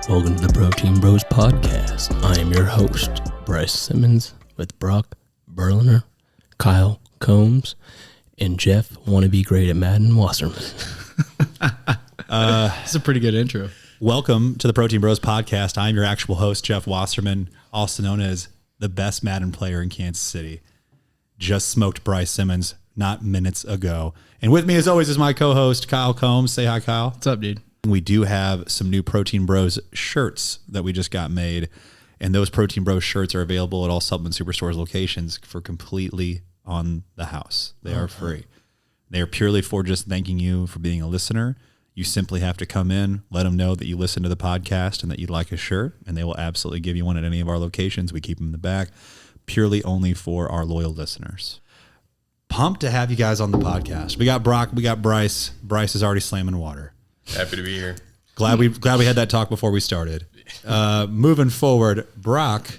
Welcome to the Protein Bros podcast. I am your host, Bryce Simmons, with Brock, Berlener, Kyle Combs, and Jeff wannabe great at Madden Wasserman. That's a pretty good intro. Welcome to the Protein Bros podcast. I'm your actual host, Jeff Wasserman, also known as the best Madden player in Kansas City. Just smoked Bryce Simmons not minutes ago. And with me, as always, is my co-host, Kyle Combs. Say hi, Kyle. What's up, dude? We do have some new Protein Bros shirts that we just got made. And those Protein Bros shirts are available at all Supplement Superstores locations for completely on the house. They are free. They are purely for just thanking you for being a listener. You simply have to come in, let them know that you listen to the podcast and that you'd like a shirt, and they will absolutely give you one at any of our locations. We keep them in the back, purely only for our loyal listeners. Pumped to have you guys on the podcast. We got Brock, we got Bryce. Bryce is already slamming water. Happy to be here. Glad we had that talk before we started. Moving forward, Brock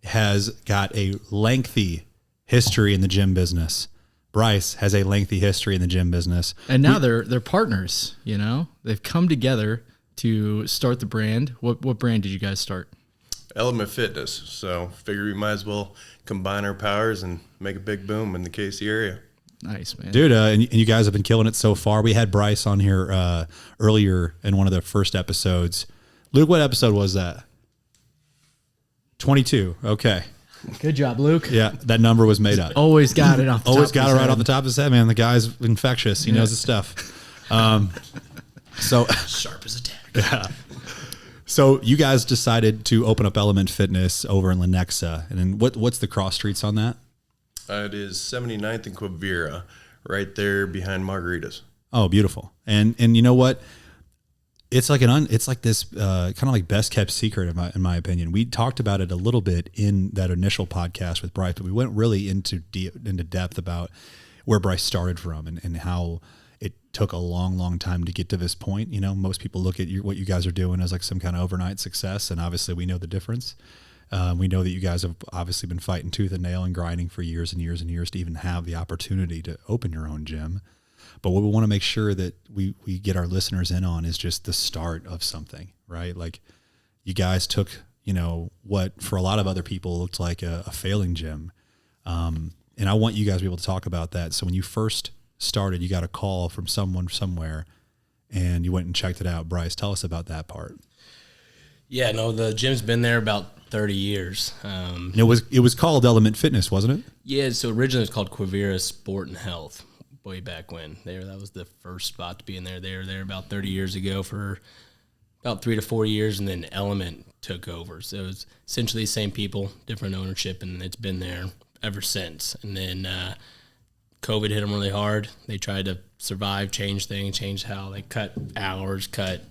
has got a lengthy history in the gym business. Bryce has a lengthy history in the gym business. And now they're partners, you know? They've come together to start the brand. What brand did you guys start? Element Fitness. So figure we might as well combine our powers and make a big boom in the KC area. Nice, man. Dude, and you guys have been killing it so far. We had Bryce on here earlier in one of the first episodes. Luke, what episode was that? 22. Okay. Good job, Luke. Yeah, that number was made up. Always got it off the Always top got of it his right head. off the top of his head, man. The guy's infectious. He knows his stuff. So Sharp as a tack. yeah. So you guys decided to open up Element Fitness over in Lenexa. And then what's the cross streets on that? It is 79th and Quivira, right there behind Margaritas. Oh, beautiful. And you know what? It's like it's like this kind of like best kept secret in my opinion. We talked about it a little bit in that initial podcast with Bryce, but we went really into depth about where Bryce started from and how it took a long time to get to this point. You know, most people look at what you guys are doing as like some kind of overnight success, and obviously we know the difference. We know that you guys have obviously been fighting tooth and nail and grinding for years and years and years to even have the opportunity to open your own gym. But what we want to make sure that we get our listeners in on is just the start of something, right? Like you guys took, you know, what for a lot of other people looked like a failing gym. And I want you guys to be able to talk about that. So when you first started, you got a call from someone somewhere and you went and checked it out. Bryce, tell us about that part. Yeah, no, the gym's been there about 30 years. It was called Element Fitness, wasn't it? Yeah, so originally it was called Quivira Sport and Health. Way back when that was the first spot to be in there. They were there about 30 years ago for about 3 to 4 years, and then Element took over. So it was essentially the same people, different ownership, and it's been there ever since. And then COVID hit them really hard. They tried to survive, change things, change how they cut hours, cut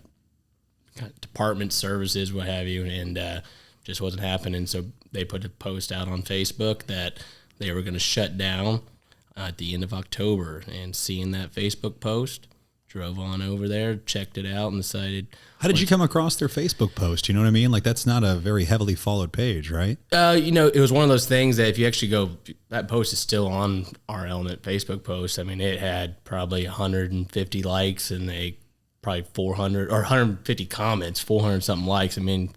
department services, what have you, and just wasn't happening. So they put a post out on Facebook that they were going to shut down at the end of October, and seeing that Facebook post, drove on over there, checked it out, and decided. How did you come across their Facebook post? You know what I mean? Like that's not a very heavily followed page, right? You know, it was one of those things that if you actually go, that post is still on our Element Facebook post. I mean, it had probably 150 likes and probably 400 or 150 comments, 400 something likes. I mean,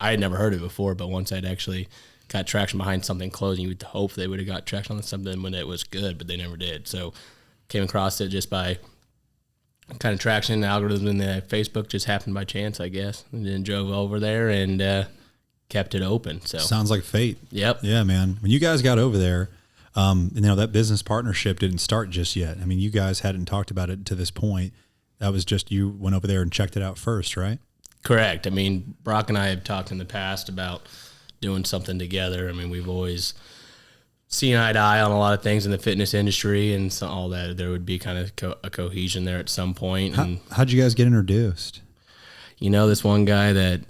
I had never heard of it before, but once I'd actually got traction behind something closing, you would hope they would have got traction on something when it was good, but they never did. So came across it just by kind of traction. The algorithm in the Facebook just happened by chance, I guess, and then drove over there and kept it open. So sounds like fate. Yep. Yeah, man. When you guys got over there, you know, that business partnership didn't start just yet. I mean, you guys hadn't talked about it to this point. That was just you went over there and checked it out first, right? Correct. I mean, Brock and I have talked in the past about doing something together. I mean, we've always seen eye to eye on a lot of things in the fitness industry, and so all that. There would be kind of a cohesion there at some point. How'd you guys get introduced? You know, this one guy that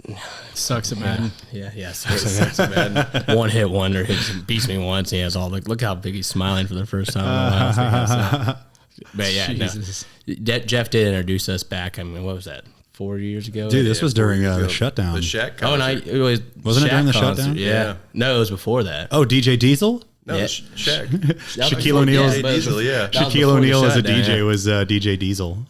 Sucks at Madden. Yeah, sucks at Madden. One hit wonder, beats me once. He has all the look how big he's smiling for the first time in a while. So, but yeah, Jesus. no. Jeff did introduce us back. I mean, what was that? 4 years ago? Dude, this was during the shutdown. The Shaq concert. Oh, no, it was Wasn't it during the concert. shutdown? Yeah. No, it was before that. Oh, DJ Diesel? No, Yeah. Shaq. Shaquille O'Neal's Diesel, yeah. That was Shaquille before the O'Neal as a shutdown, DJ yeah. was DJ Diesel.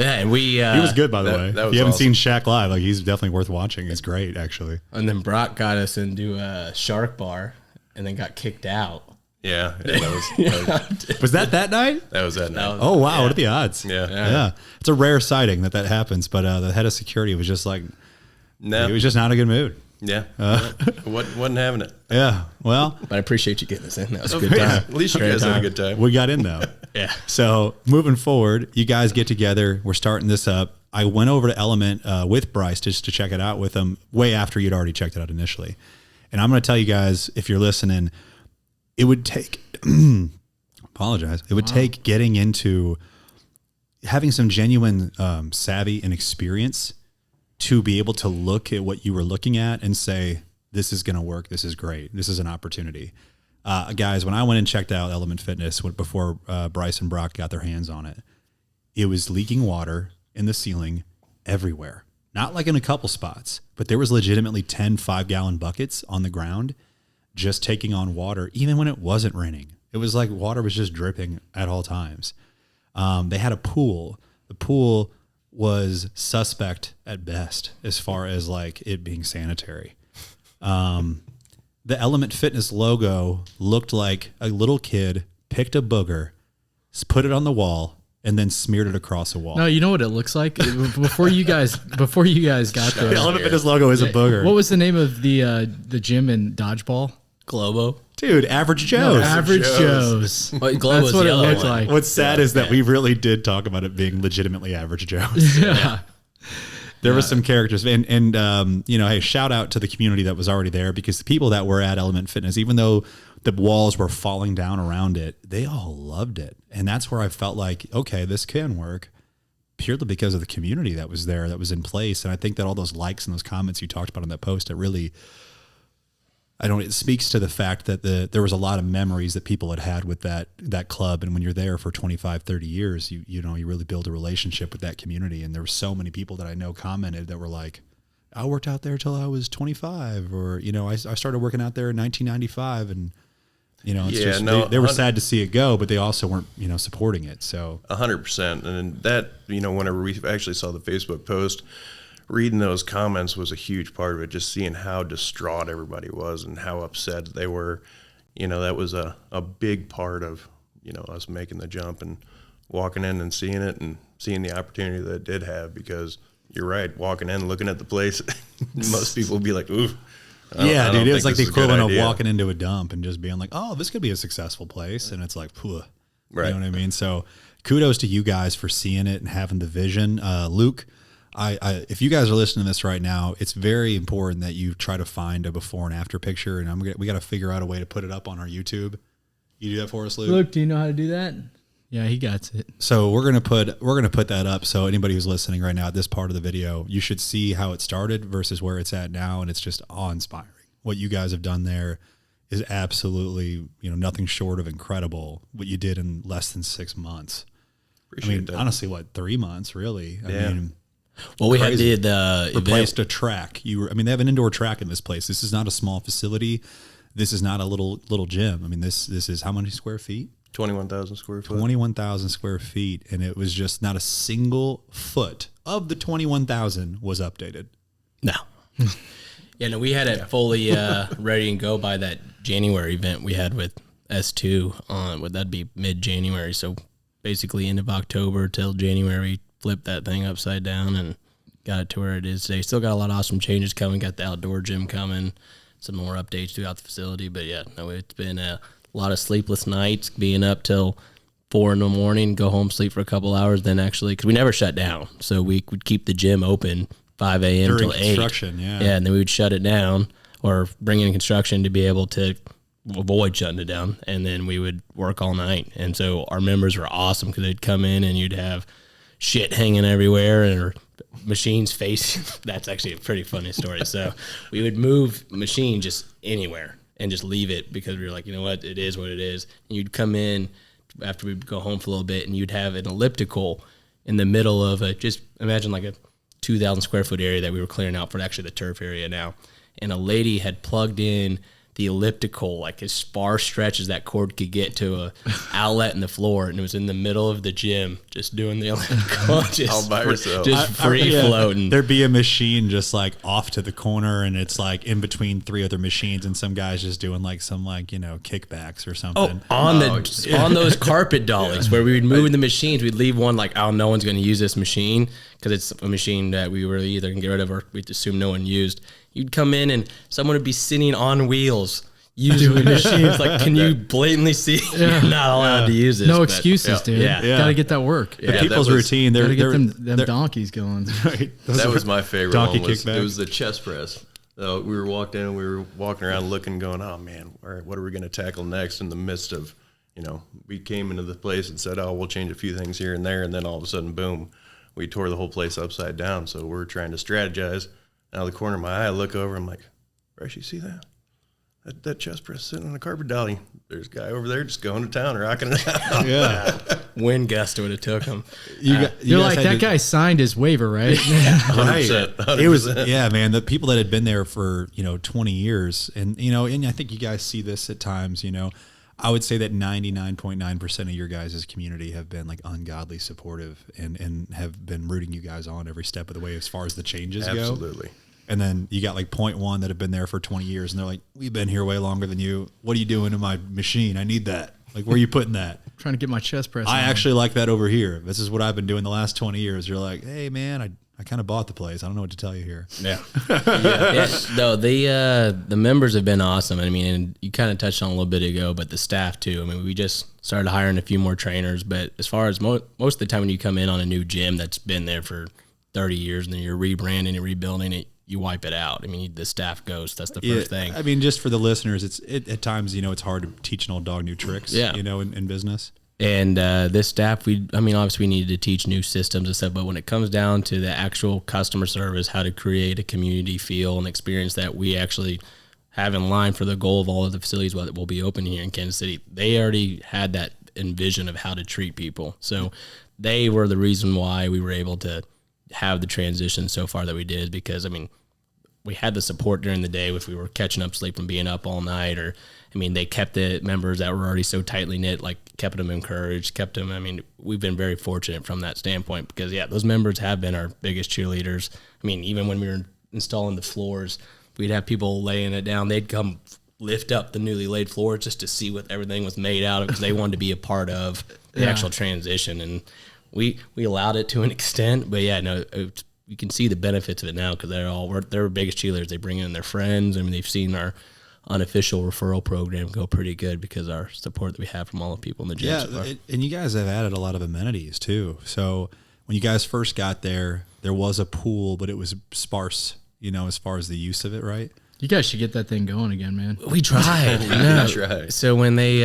Yeah, and we He was good, by the way. that If was you haven't awesome. seen Shaq live, like he's definitely worth watching. He's great, actually. And then Brock got us into a shark bar, and then got kicked out. Yeah, Was that night? that was that night. Oh wow, what are the odds? Yeah. It's a rare sighting that happens. But the head of security was just like, No. he was just not in a good mood. Yeah. Wasn't having it. Yeah. Well, But I appreciate you getting us in. That was a good time. At least you Great guys had a time. good time. we got in though. Yeah. So moving forward, you guys get together. We're starting this up. I went over to Element with Bryce just to check it out with him way after you'd already checked it out initially. And I'm going to tell you guys, if you're listening, it would take, apologize. It would take getting into having some genuine savvy and experience to be able to look at what you were looking at and say, this is going to work. This is great. This is an opportunity. Guys, when I went and checked out Element Fitness before Bryce and Brock got their hands on it, it was leaking water in the ceiling everywhere. Not like in a couple spots, but there was legitimately 10 5-gallon buckets on the ground just taking on water, even when it wasn't raining. It was like water was just dripping at all times. They had a pool. The pool was suspect at best as far as like it being sanitary. The Element Fitness logo looked like a little kid picked a booger, put it on the wall, and then smeared it across a wall. No, you know what it looks like before you guys got The there. Element Fitness logo is a booger. What was the name of the gym in Dodgeball? Globo. Dude, Average Joe's. Average Joe's. Well, Globo's That's what the it other looked one. like. What's sad is that we really did talk about it being legitimately Average Joe's. Yeah. There were some characters, and you know, hey, shout out to the community that was already there, because the people that were at Element Fitness, even though the walls were falling down around it, they all loved it, and that's where I felt like, okay, this can work, purely because of the community that was there, that was in place, and I think that all those likes and those comments you talked about on that post, it really, it speaks to the fact that there was a lot of memories that people had with that club. And when you're there for 25, 30 years, you really build a relationship with that community. And there were so many people that I know commented that were like, I worked out there till I was 25, or, you know, I started working out there in 1995. And, you know, they were sad to see it go, but they also weren't, you know, supporting it. So 100%. And that, you know, whenever we actually saw the Facebook post, reading those comments was a huge part of it, just seeing how distraught everybody was and how upset they were. You know, that was a big part of, you know, us making the jump and walking in and seeing it and seeing the opportunity that it did have, because you're right, walking in, looking at the place, most people would be like, ooh. yeah, dude, it was like the this is a good equivalent of idea. walking into a dump and just being like, oh, this could be a successful place. And it's like, phew. Right. You know what I mean? So kudos to you guys for seeing it and having the vision. Luke, if you guys are listening to this right now, it's very important that you try to find a before and after picture, and we got to figure out a way to put it up on our YouTube. You do that for us, Luke? Luke, do you know how to do that? Yeah, he got it. So we're gonna put that up. So anybody who's listening right now at this part of the video, you should see how it started versus where it's at now, and it's just awe-inspiring. What you guys have done there is absolutely, you know, nothing short of incredible. What you did in less than 6 months. Appreciate that. Honestly, 3 months really? I mean, Well, we crazy. did the replaced a track. They have an indoor track in this place. This is not a small facility. This is not a little gym. I mean, this is how many square feet? 21,000 square foot. 21,000 square feet, and it was just not a single foot of the 21,000 was updated. No. Yeah, no, we had it fully ready and go by that January event we had with S2 on. That'd be mid-January, so basically end of October till January, flipped that thing upside down and got it to where it is today. Still got a lot of awesome changes coming. Got the outdoor gym coming, some more updates throughout the facility. But yeah, no, it's been a lot of sleepless nights, being up till 4 a.m, go home, sleep for a couple hours, then actually, because we never shut down, so we would keep the gym open 5 a.m. During till 8. construction, yeah, and then we would shut it down or bring in construction to be able to avoid shutting it down, and then we would work all night. And so our members were awesome, because they'd come in and you'd have shit hanging everywhere and machines facing. That's actually a pretty funny story. So we would move machine just anywhere and just leave it, because we were like, you know what, it is what it is. And you'd come in after we'd go home for a little bit, and you'd have an elliptical in the middle of just imagine like a 2,000 square foot area that we were clearing out for actually the turf area now. And a lady had plugged in the elliptical, like as far stretch as that cord could get to a outlet in the floor, and it was in the middle of the gym, just doing the elliptical, just All by yourself. just free floating. There'd be a machine just like off to the corner, and it's like in between 3 other machines, and some guys just doing like some like, you know, kickbacks or something. On those carpet dollies where we would move the machines, we'd leave one like, oh, no one's going to use this machine because it's a machine that we were either going to get rid of or we'd assume no one used. You'd come in and someone would be sitting on wheels using the machines. Like, can you blatantly see you're not allowed to use this? No excuses, dude. Yeah. Gotta get that work. The people's routine, Gotta get them they're donkeys going. right. That was my favorite donkey one. It kickback. was the chest press. We were walking in, and we were walking around looking, going, oh, man, all right, what are we going to tackle next in the midst of, you know, we came into the place and said, oh, we'll change a few things here and there, and then all of a sudden, boom, we tore the whole place upside down. So we're trying to strategize. Out of the corner of my eye, I look over, I'm like, Bryce, you see that? That chest press sitting on a carpet dolly. There's a guy over there just going to town, rocking it out. Yeah. Wind gust would have took him. You're like, that guy signed his waiver, right? 100%. 100%. It was, yeah, man. The people that had been there for, you know, 20 years, and, you know, and I think you guys see this at times, you know, I would say that 99.9% of your guys' community have been like ungodly supportive and have been rooting you guys on every step of the way as far as the changes go. Absolutely. And then you got like 0.1 that have been there for 20 years, and they're like, we've been here way longer than you. What are you doing to my machine? I need that. Like, where are you putting that? Trying to get my chest press. I on. actually like that over here. This is what I've been doing the last 20 years. You're like, hey, man, I kind of bought the place. I don't know what to tell you here. Yeah. No, the members have been awesome. I mean, and you kind of touched on a little bit ago, but the staff too. I mean, we just started hiring a few more trainers, but as far as most of the time when you come in on a new gym that's been there for 30 years and then you're rebranding and rebuilding it, you wipe it out. I mean, the staff goes. That's the first thing. I mean, just for the listeners, it at times, you know, it's hard to teach an old dog new tricks, you know, in business. And this staff, obviously we needed to teach new systems and stuff, but when it comes down to the actual customer service, how to create a community feel and experience that we actually have in line for the goal of all of the facilities that will be open here in Kansas City, they already had that envision of how to treat people. So they were the reason why we were able to have the transition so far that we did, because, I mean, we had the support during the day if we were catching up sleep from being up all night, or, I mean, they kept the members that were already so tightly knit, like kept them encouraged, kept them. I mean, we've been very fortunate from that standpoint because, yeah, those members have been our biggest cheerleaders. I mean, even when we were installing the floors, we'd have people laying it down. They'd come lift up the newly laid floor just to see what everything was made out of because they wanted to be a part of the actual transition. And we allowed it to an extent, but yeah, no, you can see the benefits of it now because they're our biggest cheerleaders. They bring in their friends. I mean, they've seen our unofficial referral program go pretty good because our support that we have from all the people in the gym. Yeah, and you guys have added a lot of amenities too. So when you guys first got there was a pool, but it was sparse, you know, as far as the use of it, right? You guys should get that thing going again, man. We tried. We tried. So when they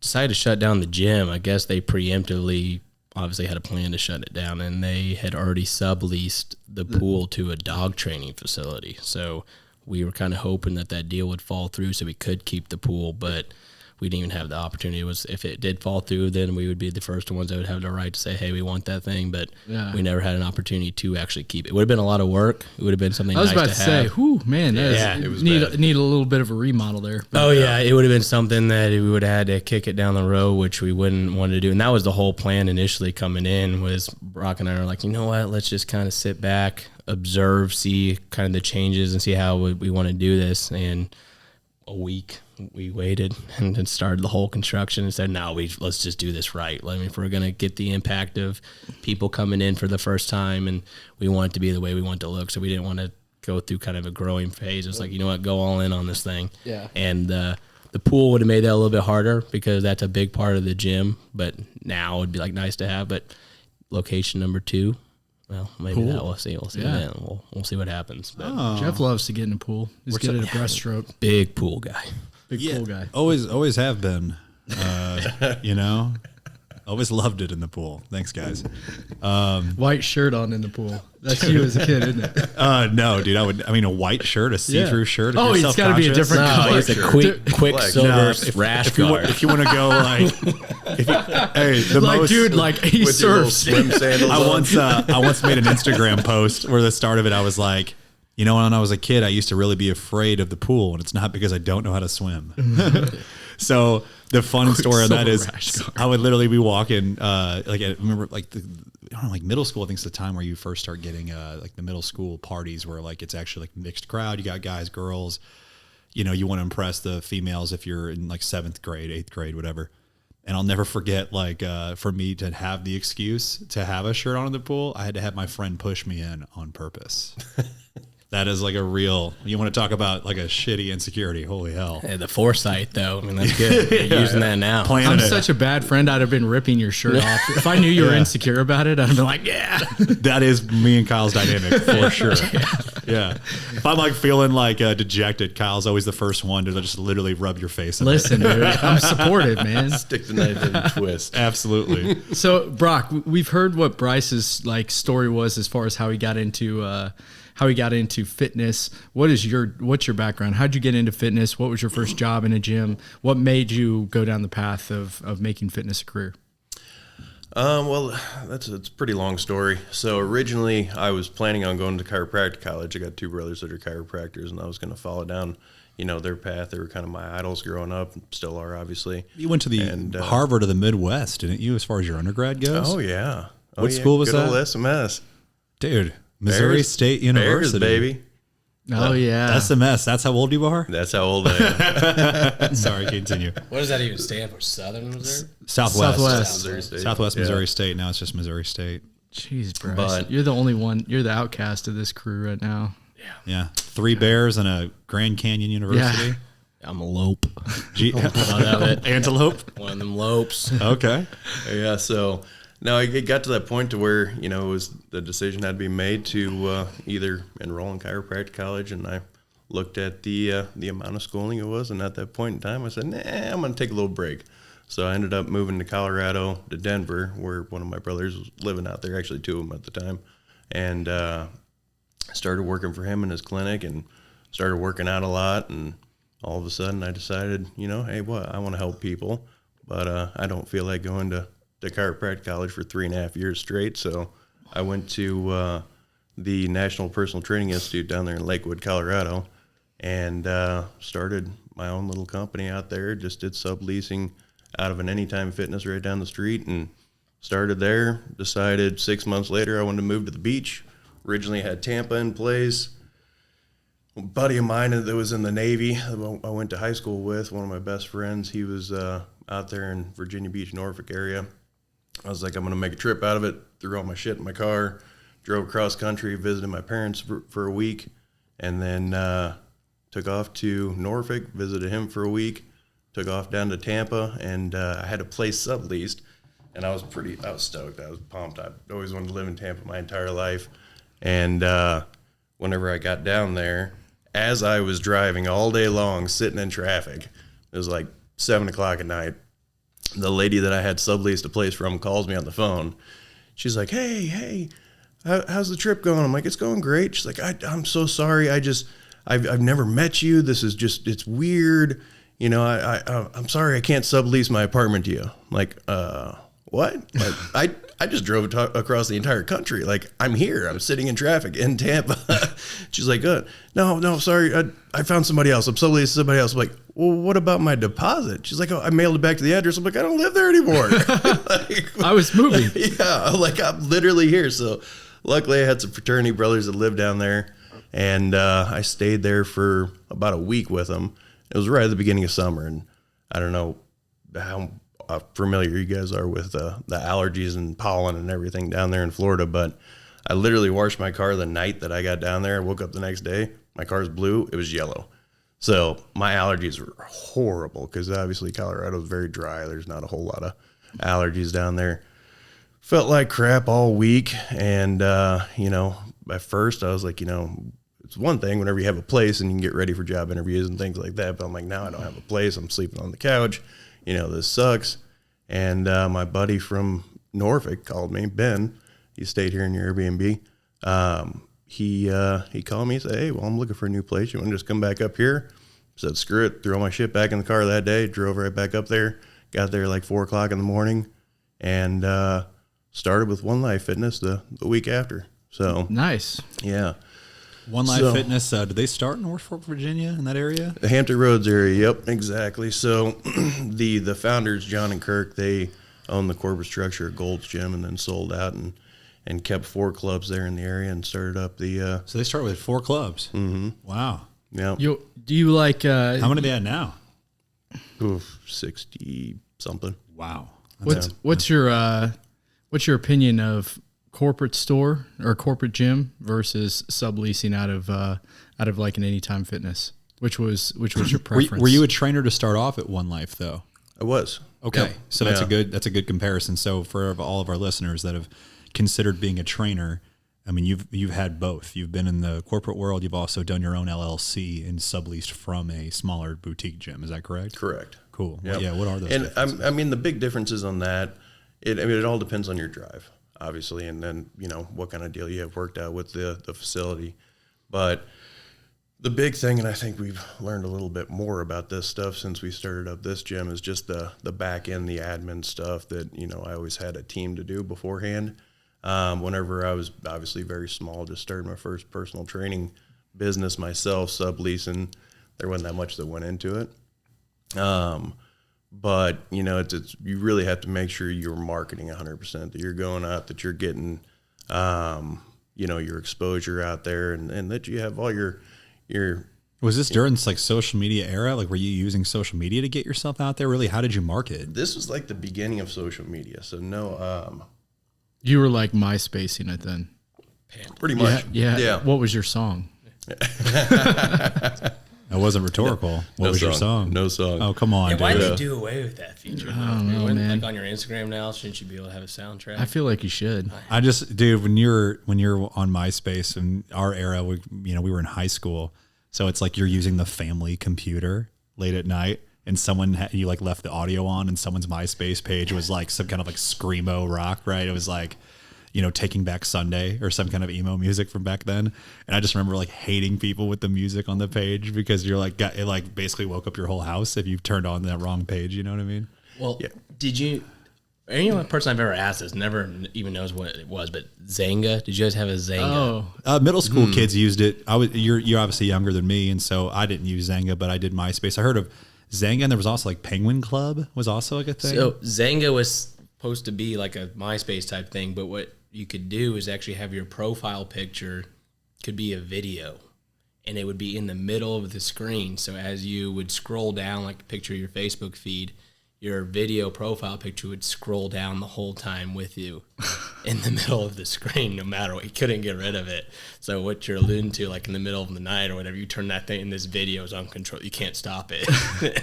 decided to shut down the gym, I guess they preemptively obviously had a plan to shut it down, and they had already subleased the pool to a dog training facility. So we were kind of hoping that deal would fall through so we could keep the pool, but we didn't even have the opportunity. If it did fall through, then we would be the first ones that would have the right to say, hey, we want that thing, but we never had an opportunity to actually keep it. It would have been a lot of work. It would have been something nice to have. I was about to say, whew, man, it was need a little bit of a remodel there. But, it would have been something that we would have had to kick it down the road, which we wouldn't want to do. And that was the whole plan initially coming in, was Brock and I were like, you know what, let's just kind of sit back, observe, see kind of the changes and see how we want to do this. And a week we waited and then started the whole construction and said, no, let's just do this right. I mean, if we're going to get the impact of people coming in for the first time, and we want it to be the way we want it to look. So we didn't want to go through kind of a growing phase. It's like, you know what, go all in on this thing. Yeah. And the pool would have made that a little bit harder because that's a big part of the gym, but now it would be like nice to have. But location number 2, well, maybe that we'll see. We'll see then. We'll see what happens. But Jeff loves to get in the pool. He's good at a breaststroke. Big pool guy. Big pool guy. Always have been. You know, always loved it in the pool. Thanks, guys. White shirt on in the pool. That's you as a kid, isn't it? No, dude. A white shirt, a see-through shirt. Oh, it's got to be a different color. It's a quick silver rash guard. If you want to go like, dude, like he surfs. Swim sandals. I once made an Instagram post where the start of it, I was like, You know, when I was a kid, I used to really be afraid of the pool, and it's not because I don't know how to swim. So the fun story of that is I would literally be walking, like I remember like I don't know, like middle school, I think it's the time where you first start getting like the middle school parties where like it's actually like mixed crowd. You got guys, girls, you know, you want to impress the females if you're in like 7th grade, 8th grade, whatever. And I'll never forget, like, for me to have the excuse to have a shirt on in the pool, I had to have my friend push me in on purpose. That is like a real, you want to talk about like a shitty insecurity. Holy hell. Hey, the foresight, though. I mean, that's good. You're using that now. I'm such a bad friend. I'd have been ripping your shirt off. If I knew you were insecure about it, I'd have been like, yeah. That is me and Kyle's dynamic for sure. Yeah. If I'm like feeling like dejected, Kyle's always the first one to just literally rub your face. Listen, dude, I'm supportive, man. Stick the knife in and twist. Absolutely. So, Brock, we've heard what Bryce's like story was as far as how he got into fitness. What's your background? How'd you get into fitness? What was your first job in a gym? What made you go down the path of making fitness a career? Well, it's a pretty long story. So originally I was planning on going to chiropractic college. I got 2 brothers that are chiropractors, and I was going to follow down, you know, their path. They were kind of my idols growing up, still are, obviously. You went to the Harvard of the Midwest, didn't you, as far as your undergrad goes? Oh, yeah. What school was Good that? old SMS. Dude, Missouri State University. Bears, baby. Oh, yeah. SMS. That's how old you are? That's how old I am. Sorry, continue. What does that even stand for? Southern Missouri? Southwest. Missouri State. Southwest Yeah. Missouri State. Now it's just Missouri State. Jeez, Bryce. But- You're the only one. You're the outcast of this crew right now. Yeah. 3 Bears and a Grand Canyon University. Yeah. I'm a lope. Antelope. One of them lopes. Okay. Yeah, so now it got to that point to where, you know, it was the decision had to be made to either enroll in chiropractic college, and I looked at the amount of schooling it was, and at that point in time I said, nah, I'm going to take a little break. So I ended up moving to Colorado, to Denver, where one of my brothers was living out there, actually 2 of them at the time, and started working for him in his clinic and started working out a lot, and all of a sudden I decided, you know, hey, I want to help people, but I don't feel like going to chiropractic college for 3.5 years straight. So I went to the National Personal Training Institute down there in Lakewood, Colorado, and started my own little company out there. Just did subleasing out of an Anytime Fitness right down the street, and started there. Decided 6 months later I wanted to move to the beach. Originally had Tampa in place. A buddy of mine that was in the Navy, I went to high school with, one of my best friends, he was out there in Virginia Beach, Norfolk area. I was like, I'm going to make a trip out of it. Threw all my shit in my car, drove across country, visited my parents for a week, and then took off to Norfolk, visited him for a week, took off down to Tampa, and I had a place subleased, and I was stoked. I was pumped. I always wanted to live in Tampa my entire life, and whenever I got down there, as I was driving all day long, sitting in traffic, it was like 7 o'clock at night, the lady that I had subleased a place from calls me on the phone. She's like, hey, how's the trip going? I'm like, it's going great. She's like, I'm so sorry. I've never met you. This is just, it's weird. You know, I'm sorry I can't sublease my apartment to you. I'm like, what? Like, I just drove across the entire country. Like, I'm here. I'm sitting in traffic in Tampa. She's like, no, sorry. I found somebody else. I'm subleasing somebody else. I'm like, well, what about my deposit? She's like, oh, I mailed it back to the address. I'm like, I don't live there anymore. Like, I was moving. Yeah, like I'm literally here. So luckily I had some fraternity brothers that lived down there, and I stayed there for about a week with them. It was right at the beginning of summer, and I don't know how familiar you guys are with the allergies and pollen and everything down there in Florida, but I literally washed my car the night that I got down there. I woke up the next day, my car's blue, it was yellow. So my allergies were horrible because obviously Colorado is very dry. There's not a whole lot of allergies down there. Felt like crap all week, and you know, at first I was like, you know, it's one thing whenever you have a place and you can get ready for job interviews and things like that, but I'm like, now I don't have a place. I'm sleeping on the couch. You know, this sucks. And my buddy from Norfolk called me, Ben. He stayed here in your Airbnb. He called me and said, hey, well, I'm looking for a new place. You want to just come back up here? I said, screw it. Threw all my shit back in the car that day. Drove right back up there. Got there like 4 o'clock in the morning. And started with One Life Fitness the week after. So Nice. yeah. One Life Fitness, did they start in Norfolk, Virginia, in that area? The Hampton Roads area, yep, exactly. So the founders, John and Kirk, they owned the corporate structure at Gold's Gym and then sold out and kept 4 clubs there in the area and started up the... So they started with 4 clubs? Mm-hmm. Wow. Yeah. Do you like... How many they had now? 60-something. Wow. What's your opinion of corporate store or corporate gym versus subleasing out of like an Anytime Fitness? Which was your preference? Were you a trainer to start off at One Life though? I was. Okay, Yep. so that's a good comparison. So for all of our listeners that have considered being a trainer, I mean you've had both. You've been in the corporate world. You've also done your own LLC and subleased from a smaller boutique gym. Is that correct? Correct. Cool. Yep. Well, yeah. What are those? And I mean the big differences on that. It all depends on your drive, obviously, and then what kind of deal you have worked out with the facility. But the big thing, and I think we've learned a little bit more about this stuff since we started up this gym, is just the back end, the admin stuff that I always had a team to do beforehand. Whenever I was obviously very small, just started my first personal training business myself, subleasing, there wasn't that much that went into it. But it's you really have to make sure you're marketing 100%, that you're going out, that you're getting, your exposure out there, and that you have all your. Was this during like social media era? Like, were you using social media to get yourself out there? Really, how did you market? This was like the beginning of social media, so no. You were like MySpacing it then. Pretty much. Yeah. What was your song? That wasn't rhetorical. What was your song? No song. Oh, come on, Yeah, dude. why did they do away with that feature? I don't know, man. Like on your Instagram now, shouldn't you be able to have a soundtrack? I feel like you should. I just, dude, when you're on MySpace in our era, we were in high school, so it's like you're using the family computer late at night, and you like left the audio on, and someone's MySpace page was like some kind of like screamo rock, right? It was like, Taking Back Sunday or some kind of emo music from back then. And I just remember like hating people with the music on the page because you're like, it like basically woke up your whole house if you turned on that wrong page. You know what I mean? Well, did you? Any person I've ever asked this never even knows what it was, but Zanga. Did you guys have a Zanga? Oh, Middle school kids used it. You're obviously younger than me, and so I didn't use Zanga, but I did MySpace. I heard of Zanga, and there was also like Penguin Club was also like a thing. So Zanga was supposed to be like a MySpace type thing, but what you could do is actually have your profile picture could be a video, and it would be in the middle of the screen. So as you would scroll down, like picture your Facebook feed, your video profile picture would scroll down the whole time with you in the middle of the screen, no matter what. You couldn't get rid of it. So what you're alluding to, like in the middle of the night or whatever, you turn that thing, and this video is uncontrolled. You can't stop it.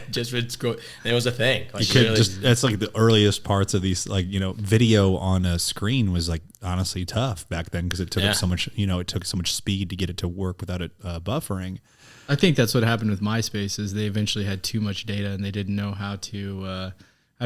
Just would scroll. And it was a thing. Like, that's like the earliest parts of these, like, video on a screen was like honestly tough back then because it took up so much, it took so much speed to get it to work without it buffering. I think that's what happened with MySpace is they eventually had too much data and they didn't know how to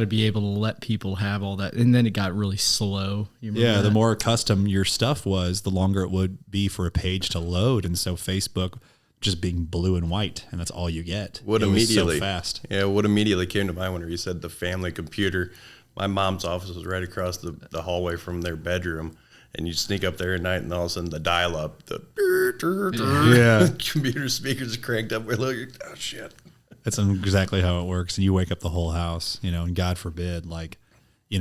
be able to let people have all that. And then it got really slow. Yeah, the more custom your stuff was, the longer it would be for a page to load. And so Facebook just being blue and white, and that's all you get. What immediately so fast. Yeah, what immediately came to mind when you said the family computer. My mom's office was right across the hallway from their bedroom. And you sneak up there at night, and all of a sudden the dial-up, the computer speakers cranked up. We're like, oh shit! That's exactly how it works. And you wake up the whole house, and God forbid, like,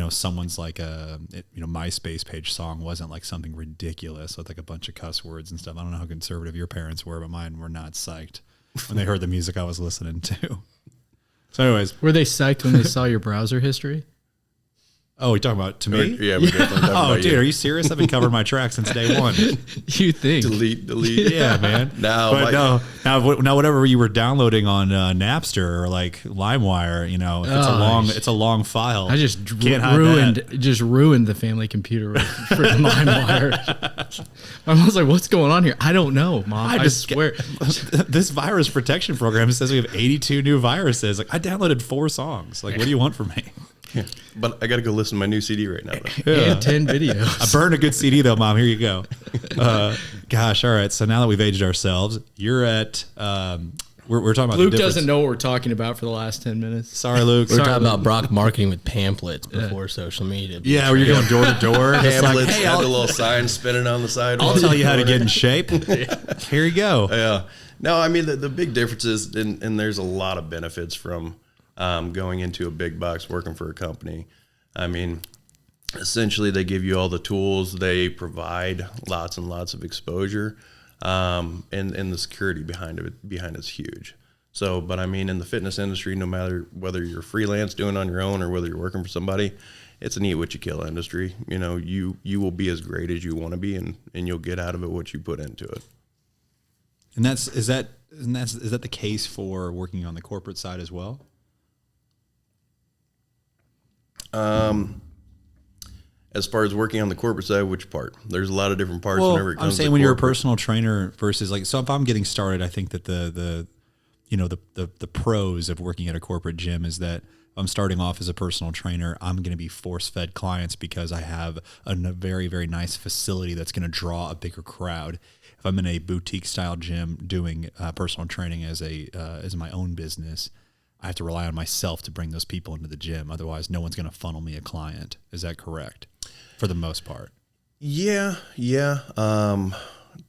someone's like a MySpace page song wasn't like something ridiculous with like a bunch of cuss words and stuff. I don't know how conservative your parents were, but mine were not psyched when they heard the music I was listening to. So, anyways, were they psyched when they saw your browser history? Oh, you talking about to me? Yeah, we're definitely talking about dude, you. Are you serious? I've been covering my tracks since day one. You think? Delete. Yeah, man. Now, whatever you were downloading on Napster or like LimeWire, if it's a long file. I just ruined the family computer for LimeWire. My mom's like, "What's going on here?" I don't know, Mom. I swear. This virus protection program says we have 82 new viruses. Like, I downloaded 4 songs. Like, what do you want from me? Yeah. But I got to go listen to my new CD right now. And 10 videos. I burned a good CD though, Mom. Here you go. Gosh, all right. So now that we've aged ourselves, you're at we're talking about Luke the difference. doesn't know what we're talking about for the last 10 minutes. Sorry, Luke. We're talking about Brock marketing with pamphlets before social media. Yeah, where you're going door to door. It's like, Pamphlets hey, had I'll, the little sign spinning on the side. I'll tell you how to get in shape. Here you go. Yeah. No, I mean, the big difference is, and there's a lot of benefits from going into a big box, working for a company. I mean, essentially, they give you all the tools. They provide lots and lots of exposure, and the security behind it's huge. So, but I mean, in the fitness industry, no matter whether you're freelance doing it on your own or whether you're working for somebody, it's an eat what you kill industry. You know, you will be as great as you want to be, and you'll get out of it what you put into it. And is that the case for working on the corporate side as well? As far as working on the corporate side, which part? There's a lot of different parts. Well, whenever it comes I'm saying to when you're a corporate. personal trainer versus like, so if I'm getting started, I think that the pros of working at a corporate gym is that I'm starting off as a personal trainer. I'm going to be force-fed clients because I have a very, very nice facility that's going to draw a bigger crowd. If I'm in a boutique style gym doing personal training as my own business, I have to rely on myself to bring those people into the gym. Otherwise, no one's going to funnel me a client. Is that correct? For the most part. Yeah. To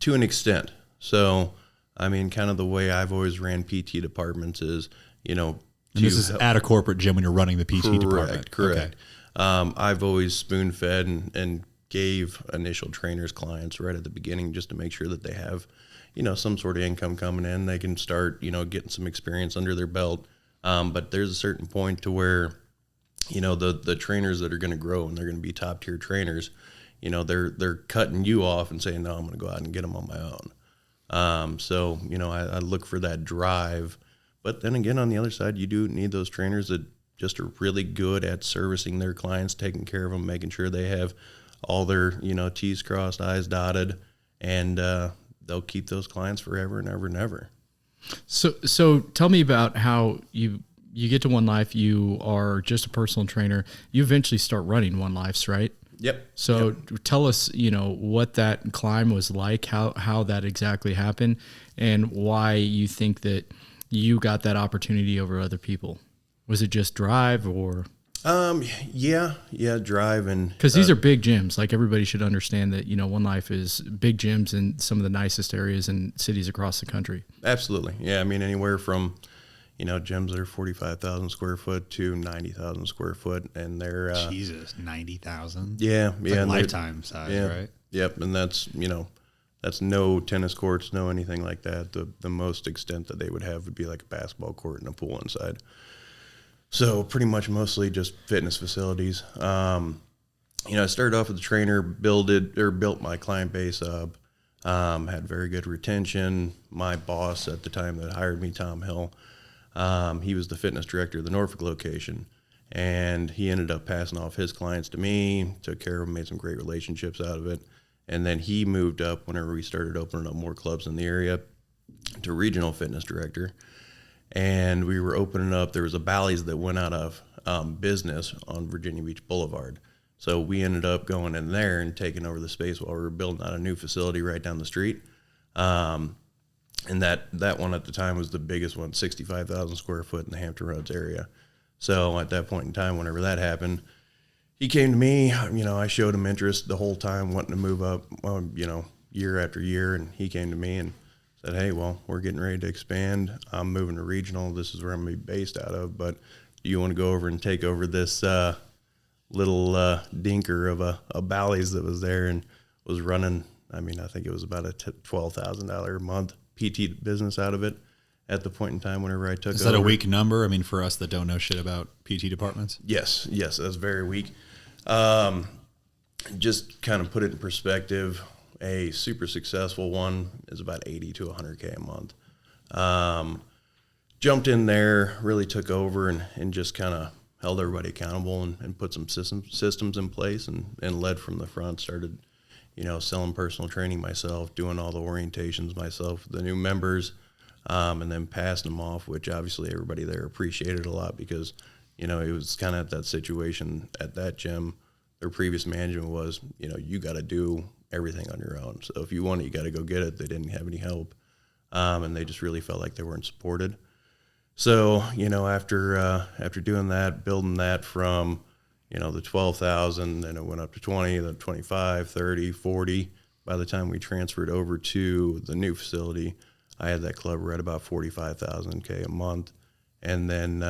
an extent. So, I mean, kind of the way I've always ran PT departments is, you know. And this is at a corporate gym when you're running the PT department. Correct. Okay. I've always spoon-fed and gave initial trainers clients right at the beginning just to make sure that they have, you know, some sort of income coming in. They can start, you know, getting some experience under their belt. But there's a certain point to where, you know, the trainers that are going to grow and they're going to be top tier trainers, you know, they're cutting you off and saying, no, I'm going to go out and get them on my own. So, you know, I look for that drive. But then again, on the other side, you do need those trainers that just are really good at servicing their clients, taking care of them, making sure they have all their, you know, T's crossed, I's dotted, and they'll keep those clients forever and ever and ever. So tell me about how you get to One Life. You are just a personal trainer. You eventually start running One Lifes, right? Yep. So tell us, you know, what that climb was like, how that exactly happened, and why you think that you got that opportunity over other people. Was it just drive or? Yeah, drive. And because these are big gyms. Like, everybody should understand that, you know, One Life is big gyms in some of the nicest areas and cities across the country. Absolutely. Yeah. I mean, anywhere from, you know, gyms that are 45,000 square foot to 90,000 square foot. And they're, Jesus, 90,000. Yeah. It's yeah. like lifetime size, right? Yep. And that's, you know, that's no tennis courts, no anything like that. The most extent that they would have would be like a basketball court and a pool inside. So pretty much mostly just fitness facilities. You know, I started off as a trainer, built my client base up, had very good retention. My boss at the time that hired me, Tom Hill, he was the fitness director of the Norfolk location, and he ended up passing off his clients to me, took care of them, made some great relationships out of it. And then he moved up whenever we started opening up more clubs in the area to regional fitness director. And we were opening up, there was a Bally's that went out of business on Virginia Beach Boulevard. So we ended up going in there and taking over the space while we were building out a new facility right down the street. And that one at the time was the biggest one, 65,000 square foot in the Hampton Roads area. So at that point in time, whenever that happened, he came to me. You know, I showed him interest the whole time, wanting to move up, you know, year after year. And he came to me and said, hey, well, we're getting ready to expand. I'm moving to regional. This is where I'm going to be based out of. But do you want to go over and take over this little dinker of a Bally's that was there and was running, I mean, I think it was about a $12,000 a month PT business out of it at the point in time whenever I took over. Is that a weak number? I mean, for us that don't know shit about PT departments? Yes, that's very weak. Just kind of put it in perspective, a super successful one is about 80 to 100K a month. Jumped in there, really took over and just kind of held everybody accountable and put some systems in place and led from the front. Started, you know, selling personal training myself, doing all the orientations myself, the new members, and then passing them off, which obviously everybody there appreciated a lot because, you know, it was kind of at that situation at that gym. Their previous management was, you know, you got to do everything on your own. So if you want it, you got to go get it. They didn't have any help. and they just really felt like they weren't supported. So, after doing that, building that from, the 12,000, then it went up to 20, then 25, 30, 40. By the time we transferred over to the new facility, I had that club right about 45,000 K a month. And then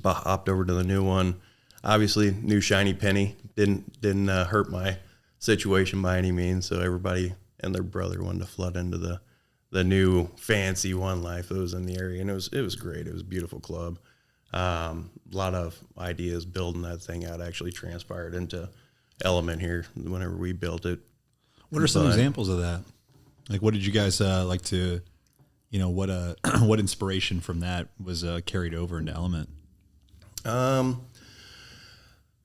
hopped over to the new one. Obviously, new shiny penny didn't hurt my situation by any means. So everybody and their brother wanted to flood into the new fancy One Life that was in the area, and it was great. It was a beautiful club. A lot of ideas building that thing out actually transpired into Element here whenever we built it. What are some examples of that? Like, what did you guys like to, what inspiration from that was carried over into Element?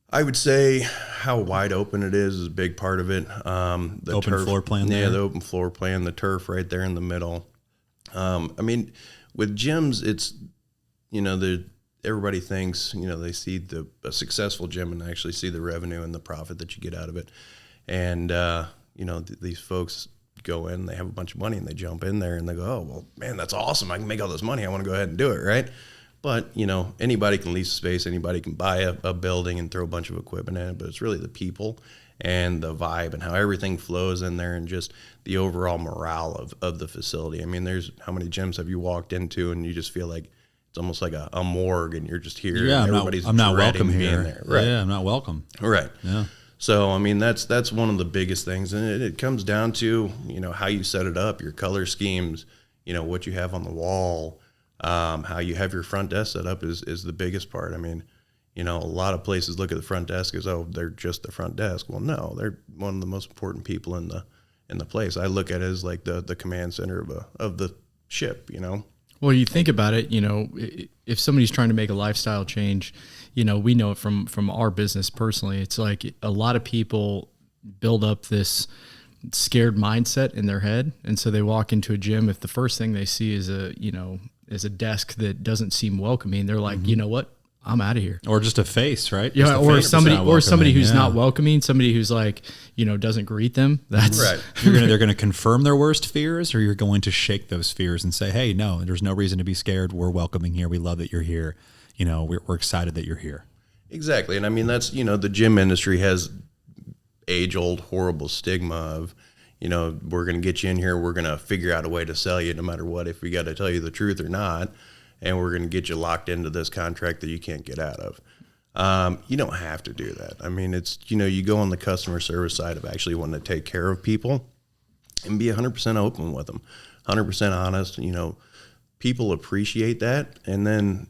I would say how wide open it is a big part of it. The open turf, floor plan. Yeah, the open floor plan, the turf right there in the middle. With gyms, it's, everybody thinks, they see a successful gym and actually see the revenue and the profit that you get out of it. And, these folks go in, they have a bunch of money and they jump in there and they go, oh, well, man, that's awesome. I can make all this money. I want to go ahead and do it. Right. But, anybody can lease space. Anybody can buy a building and throw a bunch of equipment in it. But it's really the people and the vibe and how everything flows in there and just the overall morale of the facility. There's how many gyms have you walked into and you just feel like it's almost like a morgue and you're just here. Yeah, and I'm not welcome here. There. Right. Yeah, I'm not welcome. Right. Yeah. So, that's one of the biggest things. And it comes down to, how you set it up, your color schemes, what you have on the wall, how you have your front desk set up is the biggest part. A lot of places look at the front desk as, oh, they're just the front desk. Well, no, they're one of the most important people in the place. I look at it as like the command center of the ship, Well, you think about it, if somebody's trying to make a lifestyle change, we know it from our business personally. It's like a lot of people build up this scared mindset in their head. And so they walk into a gym. If the first thing they see is a desk that doesn't seem welcoming, they're like, you know what? I'm out of here. Or just a face, right? Yeah, or somebody who's not welcoming, somebody who's like, doesn't greet them. That's right. They're gonna confirm their worst fears, or you're going to shake those fears and say, hey, no, there's no reason to be scared. We're welcoming here. We love that you're here. We're excited that you're here. Exactly. And that's, the gym industry has age-old horrible stigma of, we're going to get you in here. We're going to figure out a way to sell you no matter what, if we got to tell you the truth or not. And we're going to get you locked into this contract that you can't get out of. You don't have to do that. It's, you go on the customer service side of actually wanting to take care of people and be 100% open with them, 100% honest. People appreciate that. And then,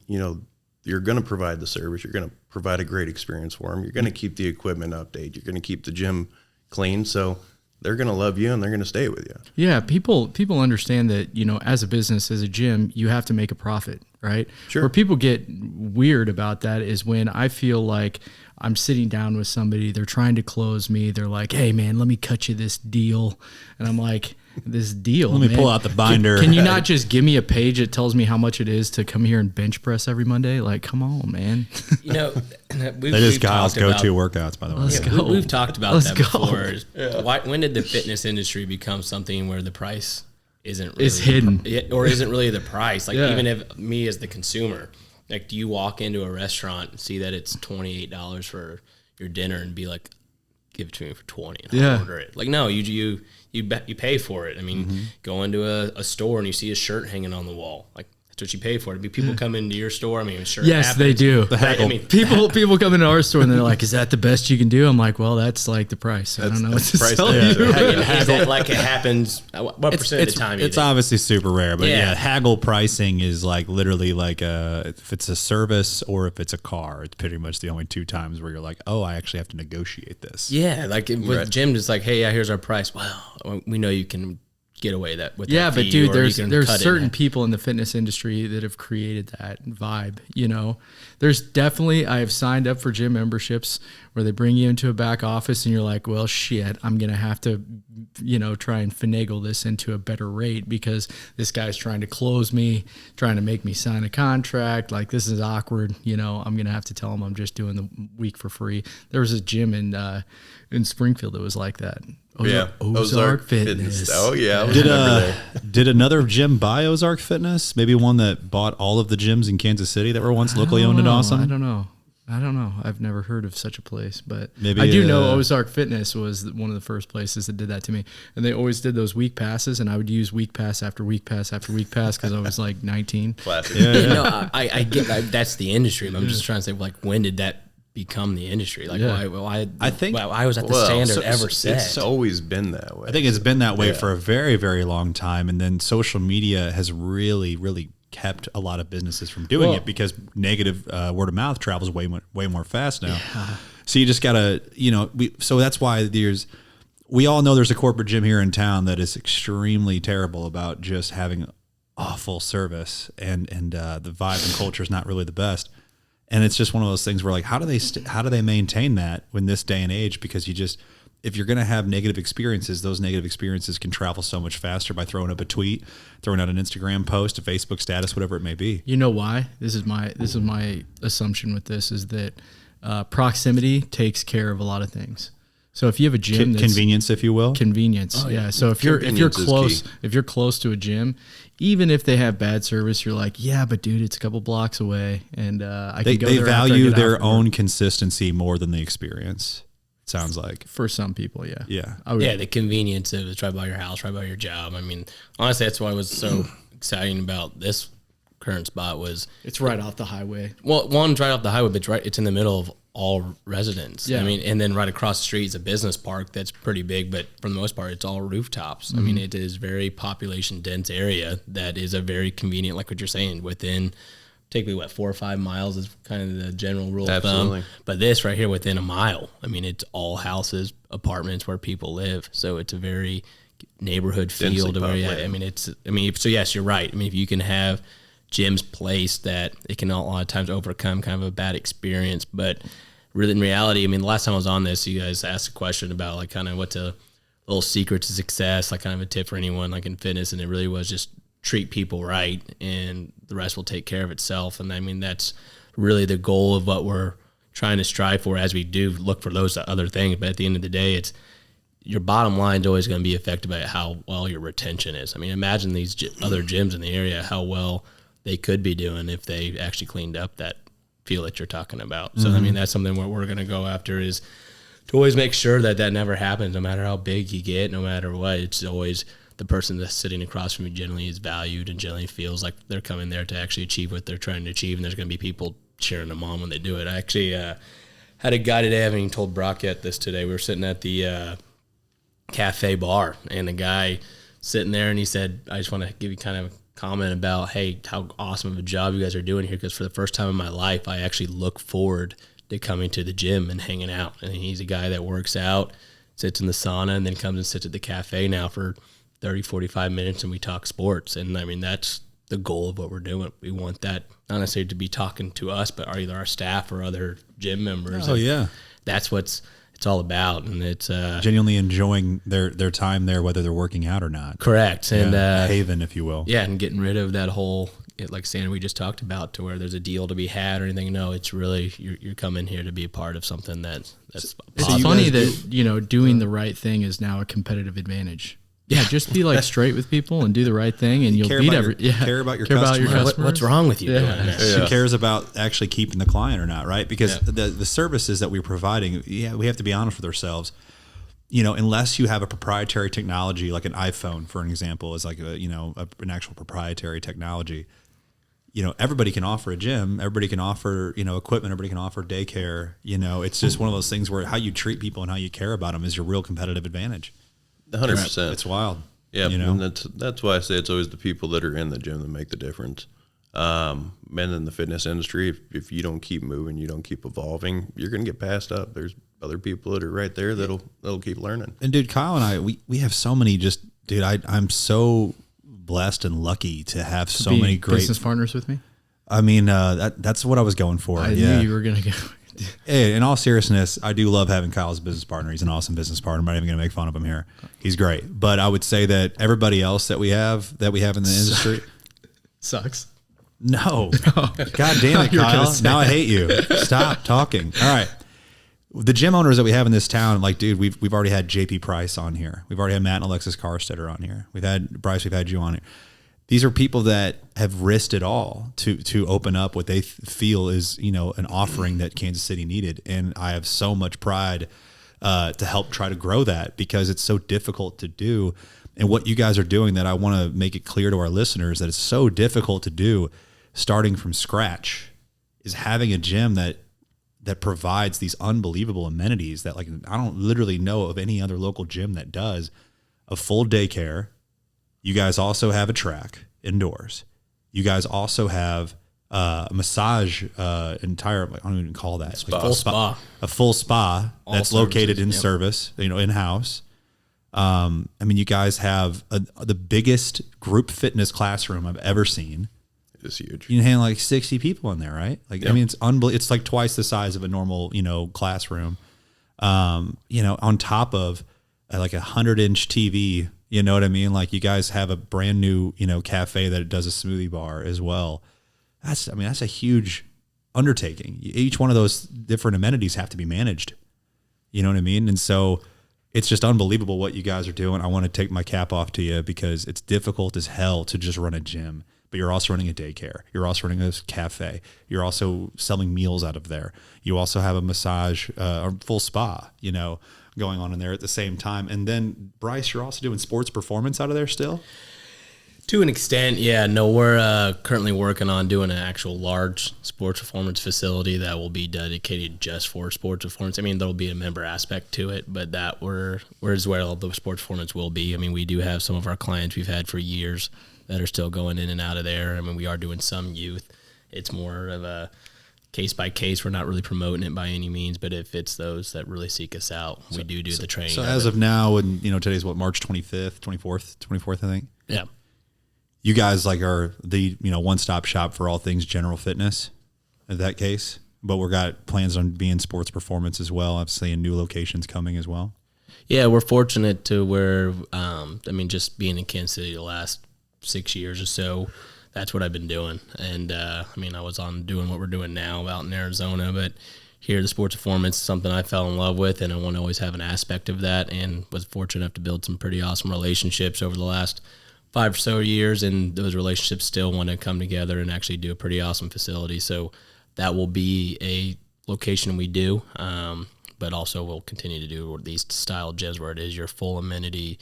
you're going to provide the service. You're going to provide a great experience for them. You're going to keep the equipment updated. You're going to keep the gym clean. So they're going to love you and they're going to stay with you. Yeah. People understand that, as a business, as a gym, you have to make a profit, right? Sure. Where people get weird about that is when I feel like I'm sitting down with somebody, they're trying to close me. They're like, hey man, let me cut you this deal. And I'm like, this deal, let me pull out the binder. Can you not just give me a page that tells me how much it is to come here and bench press every Monday? Like, come on, man. That is Kyle's go-to workouts, by the way. Let's go. We've talked about that before. Yeah. When did the fitness industry become something where the price isn't really It's hidden, or isn't really the price? Like, even if me as the consumer, like, do you walk into a restaurant and see that it's $28 for your dinner and be like, give it to me for 20 and I'll order it? Like, no, you pay for it. Go into a store and you see a shirt hanging on the wall. Like, that's what you pay for. People come into your store. Sure. Yes, they do. The haggle. People come into our store and they're like, "Is that the best you can do?" I'm like, "Well, that's like the price. I don't know what to tell you." Is that like it happens? What percent of the time? It's obviously super rare, but haggle pricing is like literally like if it's a service or if it's a car. It's pretty much the only two times where you're like, "Oh, I actually have to negotiate this." Yeah, like with Jim, it's like, "Hey, here's our price." Well, we know you can get away with that but fee, dude, or there's certain people in the fitness industry that have created that vibe. There's definitely, I have signed up for gym memberships where they bring you into a back office and you're like, well, shit, I'm gonna have to try and finagle this into a better rate because this guy's trying to close me, trying to make me sign a contract. Like, this is awkward. I'm gonna have to tell him I'm just doing the week for free. There was a gym in Springfield that was like that. Ozark Fitness. Oh yeah, I remember there. Did another gym buy Ozark Fitness? Maybe one that bought all of the gyms in Kansas City that were once locally owned and awesome? I don't know. I've never heard of such a place, but Maybe, I do know Ozark Fitness was one of the first places that did that to me. And they always did those week passes, and I would use week pass after week pass after week pass because I was like 19. Classic. No, I get that's the industry. I'm just trying to say, like, when did that become the industry? Like, why? I think why was that the standard ever set? It's always been that way. I think it's been that way for a very, very long time. And then social media has really, really kept a lot of businesses from doing it because negative word of mouth travels way more fast now. Yeah. So you just gotta, so that's why we all know there's a corporate gym here in town that is extremely terrible about just having awful service and the vibe and culture is not really the best. And it's just one of those things where, like, how do they maintain that in this day and age? Because if you're going to have negative experiences, those negative experiences can travel so much faster by throwing up a tweet, throwing out an Instagram post, a Facebook status, whatever it may be. You know why? This is my assumption with this is that proximity takes care of a lot of things. So if you have a gym, that's convenience, if you will, convenience. Oh, yeah. So if you're close to a gym, even if they have bad service, you're like, yeah, but dude, it's a couple blocks away, and I can go there. They value their own consistency more than the experience. Sounds like for some people, yeah. The convenience of it's right by your house, right by your job. I mean, honestly, that's why it was so exciting about this current spot was it's right off the highway. Well, one's right off the highway, but it's in the middle of all residents. Yeah. I mean, and then right across the street is a business park that's pretty big, but for the most part, it's all rooftops. Mm-hmm. I mean, it is very population dense area that is a very convenient, like what you're saying, within. Take me 4 or 5 miles is kind of the general rule of thumb. But this right here within a mile, I mean, it's all houses, apartments where people live. So it's a very neighborhood feel to where, so yes, you're right. I mean, if you can have gyms placed that it can a lot of times overcome kind of a bad experience. But really in reality, I mean, the last time I was on this, you guys asked a question about like kind of what's a little secret to success, like kind of a tip for anyone like in fitness. And it really was just treat people right and the rest will take care of itself. And I mean, that's really the goal of what we're trying to strive for as we do look for those other things. But at the end of the day, it's your bottom line is always going to be affected by how well your retention is. I mean, imagine these other gyms in the area, how well they could be doing if they actually cleaned up that feel that you're talking about. So, I mean, that's something what we're going to go after is to always make sure that that never happens, no matter how big you get, no matter what. It's always the person that's sitting across from you generally is valued and generally feels like they're coming there to actually achieve what they're trying to achieve, and there's going to be people cheering them on when they do it. I actually had a guy today, I haven't even told Brock yet this today. We were sitting at the cafe bar, and the guy sitting there, and he said, I just want to give you kind of a comment about, hey, how awesome of a job you guys are doing here, because for the first time in my life, I actually look forward to coming to the gym and hanging out. And he's a guy that works out, sits in the sauna, and then comes and sits at the cafe now for 30, 45 minutes, and we talk sports. And I mean, that's the goal of what we're doing. We want that not necessarily to be talking to us, but either our staff or other gym members. Oh, yeah. That's what it's all about. And it's genuinely enjoying their time there, whether they're working out or not. Correct. And haven, if you will. Yeah, and getting rid of that whole, like Sandra, we just talked about, to where there's a deal to be had or anything. No, it's really you're coming here to be a part of something that's it's funny that doing the right thing is now a competitive advantage. Yeah, just be like straight with people and do the right thing, and you'll beat care about your customers. What's wrong with you? Yeah. She cares about actually keeping the client or not, right? Because the services that we're providing, we have to be honest with ourselves. Unless you have a proprietary technology, like an iPhone, for an example, is like an actual proprietary technology. Everybody can offer a gym, everybody can offer equipment, everybody can offer daycare. It's just one of those things where how you treat people and how you care about them is your real competitive advantage. 100%. It's wild. Yeah, and that's why I say it's always the people that are in the gym that make the difference. Men in the fitness industry, if you don't keep moving, you don't keep evolving, you're going to get passed up. There's other people that are right there that'll keep learning. And dude, Kyle and I, we have so many I'm so blessed and lucky to have so many great business partners with me. I mean, that's what I was going for. I knew you were going to go. Hey, in all seriousness, I do love having Kyle as a business partner. He's an awesome business partner. I'm not even going to make fun of him here. He's great. But I would say that everybody else that we have in the industry sucks. No. God damn it, Kyle. Now I hate you. Stop talking. All right. the gym owners that we have in this town, like, dude, we've already had JP Price on here. We've already had Matt and Alexis Carstetter on here. We've had Bryce. We've had you on here. These are people that have risked it all to open up what they feel is, you know, an offering that Kansas City needed. And I have so much pride to help try to grow that, because it's so difficult to do. And what you guys are doing, that I want to make it clear to our listeners that it's so difficult to do, starting from scratch, is having a gym that provides these unbelievable amenities that, like, I don't literally know of any other local gym that does. A full daycare. You guys also have a track indoors. You guys also have a massage, I don't even call that. Spa. Full spa. A full spa that's located in service, you know, in-house. I mean, you guys have the biggest group fitness classroom I've ever seen. It's huge. You can handle like 60 people in there, right? Like, yep. I mean, it's it's like twice the size of a normal, you know, classroom. You know, on top of like a 100-inch TV, you know what I mean? Like, you guys have a brand new, you know, cafe that does a smoothie bar as well. That's a huge undertaking. Each one of those different amenities have to be managed. You know what I mean? And so it's just unbelievable what you guys are doing. I want to take my cap off to you, because it's difficult as hell to just run a gym, but you're also running a daycare. You're also running a cafe. You're also selling meals out of there. You also have a massage, or full spa, you know, going on in there at the same time. And then, Bryce, you're also doing sports performance out of there still? To an extent, yeah. No, we're currently working on doing an actual large sports performance facility that will be dedicated just for sports performance. I mean, there'll be a member aspect to it, but that is where all the sports performance will be. I mean, we do have some of our clients we've had for years that are still going in and out of there. I mean, we are doing some youth. It's more of a case by case. We're not really promoting it by any means, but if it's those that really seek us out, we do the training. So as of now, and you know, today's what, March 24th, I think. Yeah. You guys like are the, you know, one-stop shop for all things general fitness in that case, but we've got plans on being sports performance as well. Obviously, in new locations coming as well. Yeah, we're fortunate to where, I mean, just being in Kansas City the last 6 years or so, that's what I've been doing. And, I mean, I was on doing what we're doing now out in Arizona, but here the sports performance is something I fell in love with, and I want to always have an aspect of that, and was fortunate enough to build some pretty awesome relationships over the last 5 or so years, and those relationships still want to come together and actually do a pretty awesome facility. So that will be a location we do, but also we'll continue to do these style gyms where it is your full amenity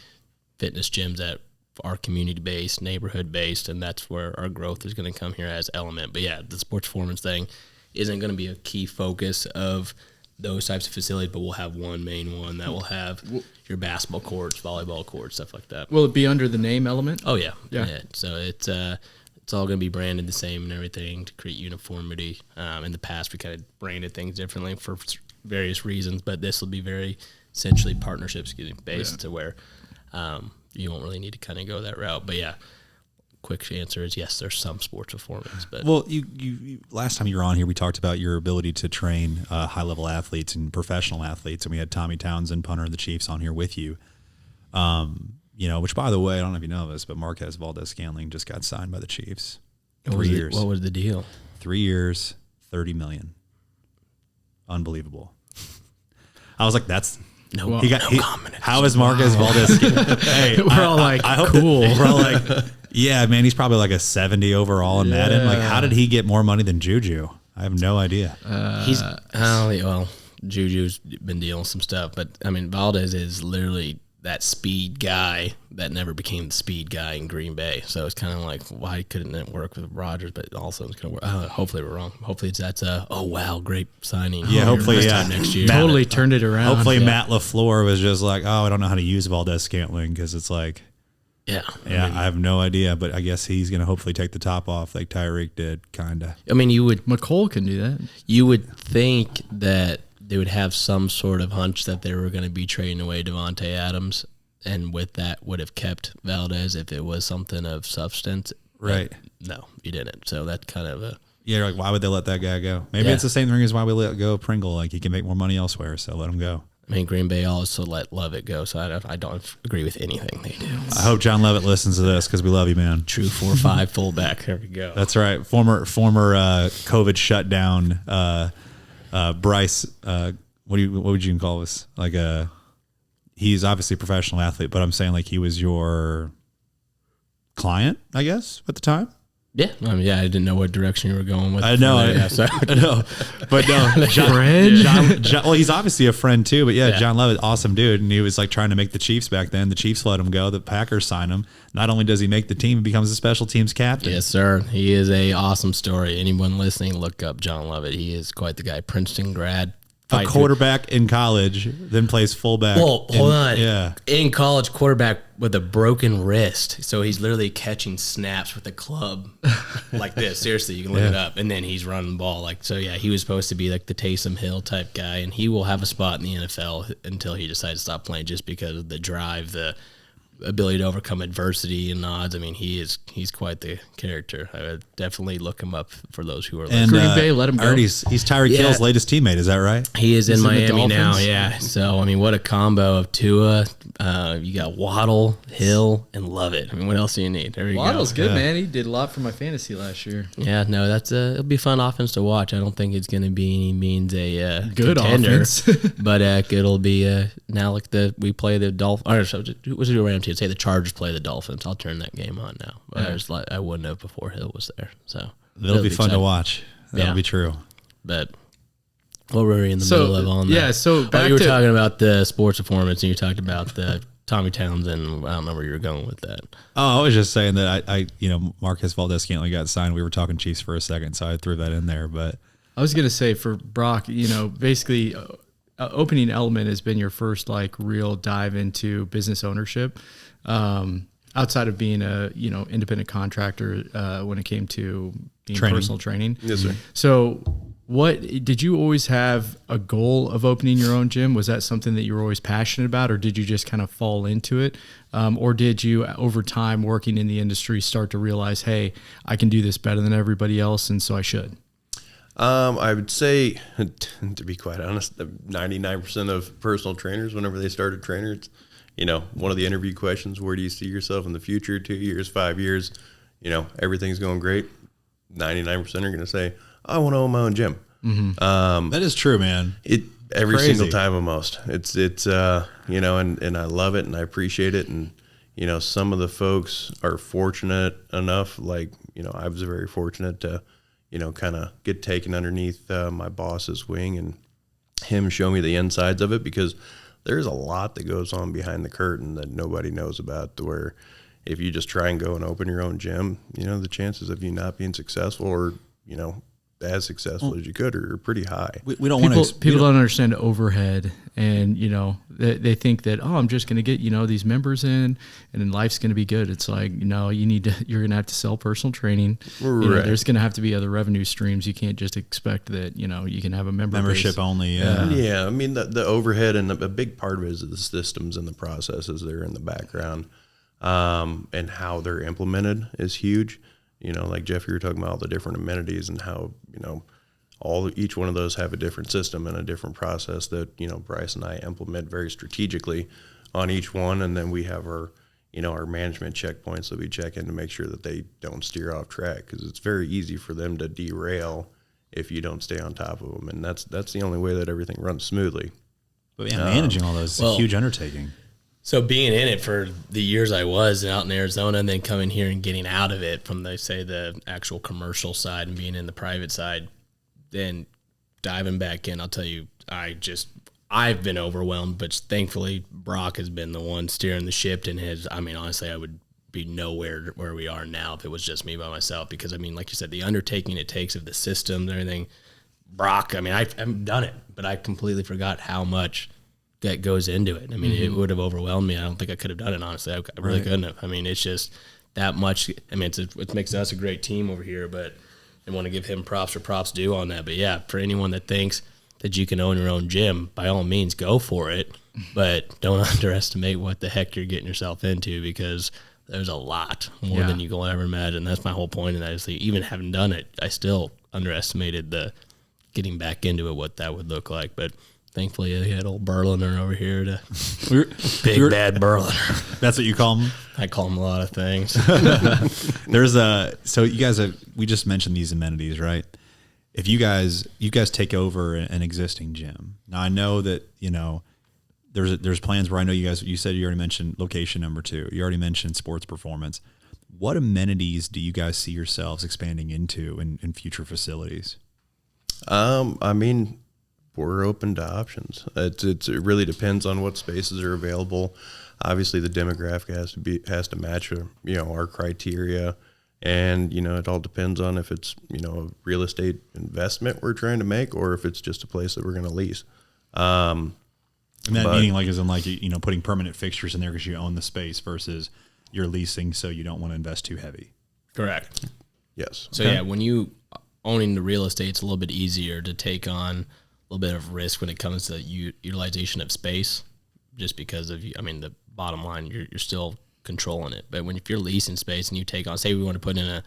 fitness gyms that are community-based, neighborhood-based, and that's where our growth is going to come here as Element. But yeah, the sports performance thing isn't going to be a key focus of those types of facilities, but we'll have one main one that will have your basketball courts, volleyball courts, stuff like that. Will it be under the name Element? Oh yeah. So it's all going to be branded the same and everything to create uniformity. In the past, we kind of branded things differently for various reasons, but this will be very essentially partnerships based to where you won't really need to kind of go that route. But yeah, quick answer is yes, there's some sports performance. But well, you last time you were on here, we talked about your ability to train high-level athletes and professional athletes, and we had Tommy Townsend, punter of the Chiefs, on here with you. You know, which, by the way, I don't know if you know this, but Marquez Valdez Scantling just got signed by the Chiefs. 3 years. What was the deal? 3 years, $30 million. Unbelievable. I was like, that's. No comment. How is Marquez Valdez? Hey, we're all like, cool. We're all like, yeah, man, he's probably like a 70 overall in Madden. Like, how did he get more money than Juju? I have no idea. Juju's been dealing with some stuff, but I mean, Valdez is literally that speed guy that never became the speed guy in Green Bay. So it's kind of like, why couldn't it work with Rodgers? But also it's going to work. Hopefully we're wrong. Hopefully that's great signing. Yeah, hopefully next year. Totally turned it around. Hopefully Matt LaFleur was just like, I don't know how to use Valdez Scantling, because it's like, I have no idea, but I guess he's going to hopefully take the top off like Tyreek did, kind of. I mean, McCole can do that. You would think that they would have some sort of hunch that they were going to be trading away Devontae Adams, and with that would have kept Valdez if it was something of substance. Right. But no, you didn't. So that's kind of a... Yeah, like, why would they let that guy go? Maybe it's the same thing as why we let go Pringle. Like, he can make more money elsewhere, so let him go. I mean, Green Bay also let Lovett go, so I don't agree with anything they do. I hope John Lovett listens to this, because we love you, man. True 4-5 fullback. There we go. That's right. Former COVID shutdown Bryce what would you call this? Like he's obviously a professional athlete, but I'm saying like he was your client, I guess, at the time. Yeah, I mean, I didn't know what direction you were going with. I know, I know, but no, John, well, he's obviously a friend too. But yeah, John Lovett, awesome dude, and he was like trying to make the Chiefs back then. The Chiefs let him go. The Packers signed him. Not only does he make the team, he becomes a special teams captain. Yes, sir. He is a awesome story. Anyone listening, look up John Lovett. He is quite the guy. Princeton grad. A quarterback in college, then plays fullback. Well, hold on. Yeah. In college, quarterback with a broken wrist. So he's literally catching snaps with a club like this. Seriously, you can look it up. And then he's running the ball. Like, so yeah, he was supposed to be like the Taysom Hill type guy, and he will have a spot in the NFL until he decides to stop playing, just because of the drive, the ability to overcome adversity and odds. I mean, he's quite the character. I would definitely look him up for those who are and Green Bay, let him go. He's Tyreek Hill's latest teammate. Is that right? He is in Miami now. Dolphins? Yeah. So I mean, what a combo of Tua. You got Waddle, Hill, and Lovett. I mean, what else do you need? There you Waddle's go. good, man. He did a lot for my fantasy last year. Yeah, no, that's it'll be a fun offense to watch. I don't think it's going to be any means a Good contender, offense. but it'll be now like we play the Dolphins. Or was it around to say the Chargers play the Dolphins? I'll turn that game on now. But I wouldn't have before Hill was there. So It'll be fun to watch. That'll be true. But what were we in the middle of on that? Yeah, so back you were to talking about the sports performance, and you talked about the Tommy Townsend. I don't know where you were going with that. Oh, I was just saying that I Marquez Valdez got signed. We were talking Chiefs for a second, so I threw that in there. But I was going to say for Brock, basically opening element has been your first like real dive into business ownership. Outside of being a independent contractor when it came to being personal training. Yes, sir. So what did you always have a goal of opening your own gym? Was that something that you were always passionate about, or did you just kind of fall into it? Or did you over time working in the industry start to realize, hey, I can do this better than everybody else, and so I should? I would say, to be quite honest, 99% of personal trainers, whenever they start a trainer, it's, one of the interview questions, where do you see yourself in the future, 2 years, 5 years? Everything's going great. 99% are going to say, I want to own my own gym. Mm-hmm. That is true, man. Every single time almost. It's and I love it and I appreciate it. And, some of the folks are fortunate enough, like, I was very fortunate to, kind of get taken underneath my boss's wing and him show me the insides of it, because there's a lot that goes on behind the curtain that nobody knows about, to where if you just try and go and open your own gym, the chances of you not being successful or, as successful as you could are pretty high. We don't want to. People don't understand overhead, and they think that I'm just going to get these members in, and then life's going to be good. It's like you're going to have to sell personal training. Right. There's going to have to be other revenue streams. You can't just expect that you can have a membership base. Only. Yeah. I mean the overhead, and a big part of it is the systems and the processes that are in the background, and how they're implemented is huge. Like Jeff, you were talking about all the different amenities and how, each one of those have a different system and a different process that, Bryce and I implement very strategically on each one. And then we have our management checkpoints that we check in to make sure that they don't steer off track, because it's very easy for them to derail if you don't stay on top of them. And that's the only way that everything runs smoothly. But managing all those is a huge undertaking. So being in it for the years I was out in Arizona, and then coming here and getting out of it from the actual commercial side and being in the private side, then diving back in, I'll tell you, I've been overwhelmed, but thankfully Brock has been the one steering the ship, and honestly, I would be nowhere where we are now if it was just me by myself, because like you said, the undertaking it takes of the systems and everything. Brock, I've done it, but I completely forgot how much that goes into it. It would have overwhelmed me. I don't think I could have done it, honestly. I really couldn't have. It's just that much. It makes us a great team over here, but I want to give him props where props due on that. But yeah, for anyone that thinks that you can own your own gym, by all means, go for it. But don't underestimate what the heck you're getting yourself into, because there's a lot more than you can ever imagine. That's my whole point. And obviously, even having done it, I still underestimated the getting back into it, what that would look like. But thankfully, he had old Berlener over here bad Berlener. That's what you call him? I call him a lot of things. So you guys we just mentioned these amenities, right? if you guys take over an existing gym. Now I know that, you know, there's plans where I know you said you already mentioned location number 2. You already mentioned sports performance. What amenities do you guys see yourselves expanding into in future facilities? I mean, we're open to options. It really depends on what spaces are available. Obviously, the demographic has to match, our criteria, and it all depends on if it's a real estate investment we're trying to make, or if it's just a place that we're going to lease. And that meaning like as in like putting permanent fixtures in there because you own the space versus you're leasing, so you don't want to invest too heavy. Correct. Yes. So yeah, when you owning the real estate, it's a little bit easier to take on a little bit of risk when it comes to utilization of space, just because of the bottom line, you're still controlling it. But if you're leasing space and you take on, say we want to put in a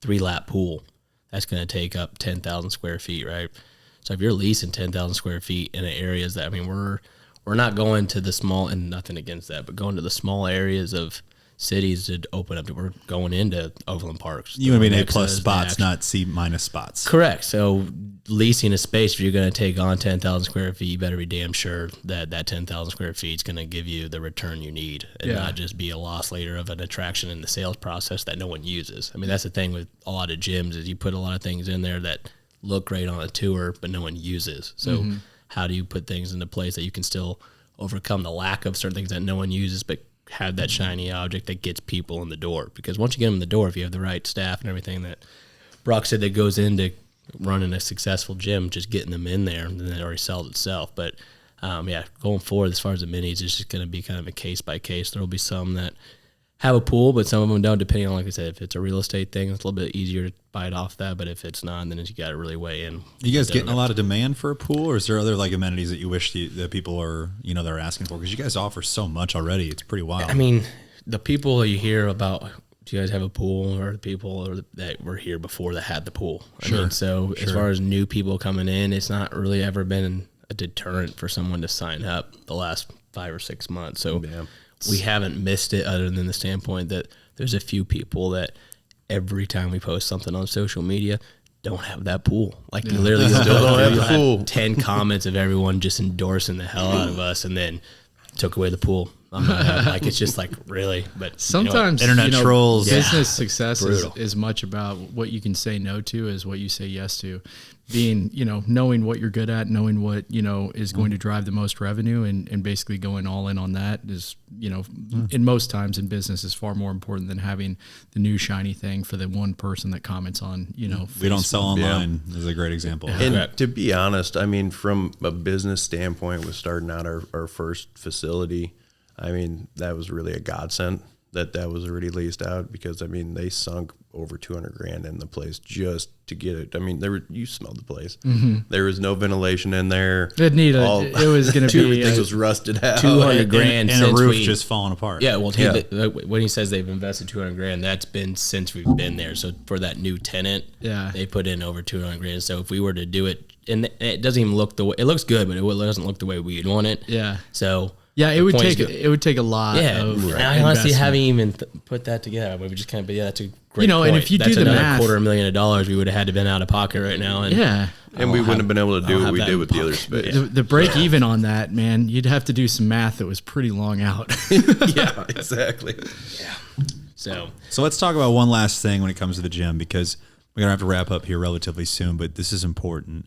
3-lap pool, that's going to take up 10,000 square feet, right? So if you're leasing 10,000 square feet in areas that we're not going to the small, and nothing against that, but going to the small areas of cities to open up. We're going into Overland Parks. You want to be in A+ spots, not C- spots. Correct. So leasing a space, if you're going to take on 10,000 square feet, you better be damn sure that 10,000 square feet is going to give you the return you need, and not just be a loss later of an attraction in the sales process that no one uses. That's the thing with a lot of gyms is you put a lot of things in there that look great on a tour, but no one uses. So how do you put things into place that you can still overcome the lack of certain things that no one uses, but have that shiny object that gets people in the door? Because once you get them in the door, if you have the right staff and everything that Brock said that goes into running a successful gym, just getting them in there, and then it already sells itself. But going forward, as far as the minis, it's just going to be kind of a case by case. There will be some that have a pool, but some of them don't, depending on, like I said, if it's a real estate thing, it's a little bit easier to bite off that. But if it's not, then you got to really weigh in. You guys getting a lot of demand for a pool, or is there other like amenities that you wish that people are, they're asking for? Because you guys offer so much already. It's pretty wild. The people you hear about, do you guys have a pool, or the people that were here before that had the pool? As far as new people coming in, it's not really ever been a deterrent for someone to sign up the last 5 or 6 months. So we haven't missed it, other than the standpoint that there's a few people that every time we post something on social media don't have that pool. Like you literally you'll have 10 comments of everyone just endorsing the hell out of us, and then took away the pool. It's just like, really? But sometimes internet trolls. Business success is much about what you can say no to as what you say yes to. Being, knowing what you're good at, knowing what, is going to drive the most revenue, and basically going all in on that is, in most times in business is far more important than having the new shiny thing for the one person that comments on, We don't sell online is a great example. And to be honest, from a business standpoint, with starting out our first facility, that was really a godsend that was already leased out, because they sunk over $200,000 in the place just to get it. You smelled the place. Mm-hmm. There was no ventilation in there. It was going to be everything was rusted out. $200,000 and a roof just falling apart. Yeah, well, when he says they've invested $200,000, that's been since we've been there. So for that new tenant, they put in over $200,000. So if we were to do it, and it doesn't even look the way it looks good, but it doesn't look the way we'd want it. Yeah. So. Yeah, it would take a lot. Yeah, of I honestly haven't even put that together. We just kind of, that's a great point. And if you that's do the another math, $250,000 we would have had to been out of pocket right now. And and we wouldn't have been able to do what we did with the other space. The break even on that, man, you'd have to do some math that was pretty long out. Yeah, exactly. Yeah. So let's talk about one last thing when it comes to the gym, because we're gonna have to wrap up here relatively soon. But this is important.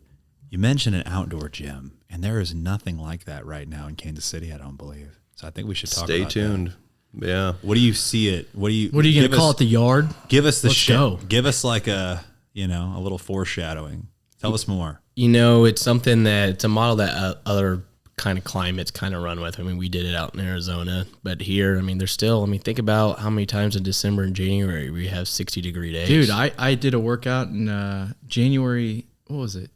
You mentioned an outdoor gym, and there is nothing like that right now in Kansas City, I don't believe. So I think we should talk about that. Stay tuned. Yeah. What do you see it? What are you going to call it, the yard? Give us the show. Give us like a little foreshadowing. Tell us more. It's something that it's a model that other kind of climates kind of run with. We did it out in Arizona, but here, there's still, think about how many times in December and January we have 60-degree days. Dude, I did a workout in January, what was it?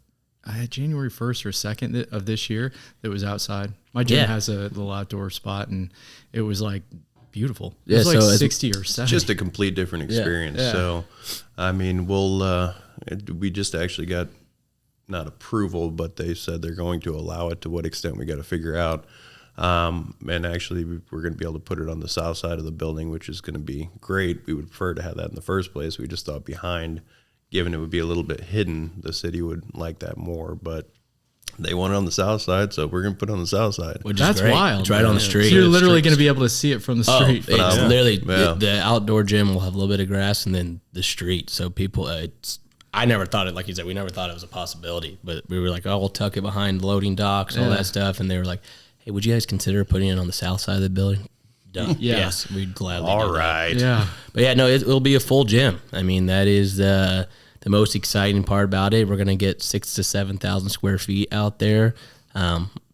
I had January 1st or 2nd of this year that was outside. My gym has a little outdoor spot, and it was like beautiful. It was like 60 or 70. Just a complete different experience. Yeah. So, we just actually got not approval, but they said they're going to allow it. To what extent, we got to figure out. And actually, we're going to be able to put it on the south side of the building, which is going to be great. We would prefer to have that in the first place. We just thought behind given it would be a little bit hidden, the city would like that more. But they want it on the south side, so we're going to put it on the south side. Which That's is great. wild. It's right on the street. So you're literally going to be able to see it from the street. It's literally Yeah. the outdoor gym will have a little bit of grass and then the street. So people, I never thought it, like you said, we never thought it was a possibility. But we were like, oh, we'll tuck it behind loading docks, all that stuff. And they were like, hey, would you guys consider putting it on the south side of the building? Done. Yeah. Yes, we'd gladly All do that. right. Yeah. But yeah, no, it'll be a full gym. I mean, that is the most exciting part about it. We're going to get 6,000 to 7,000 square feet out there.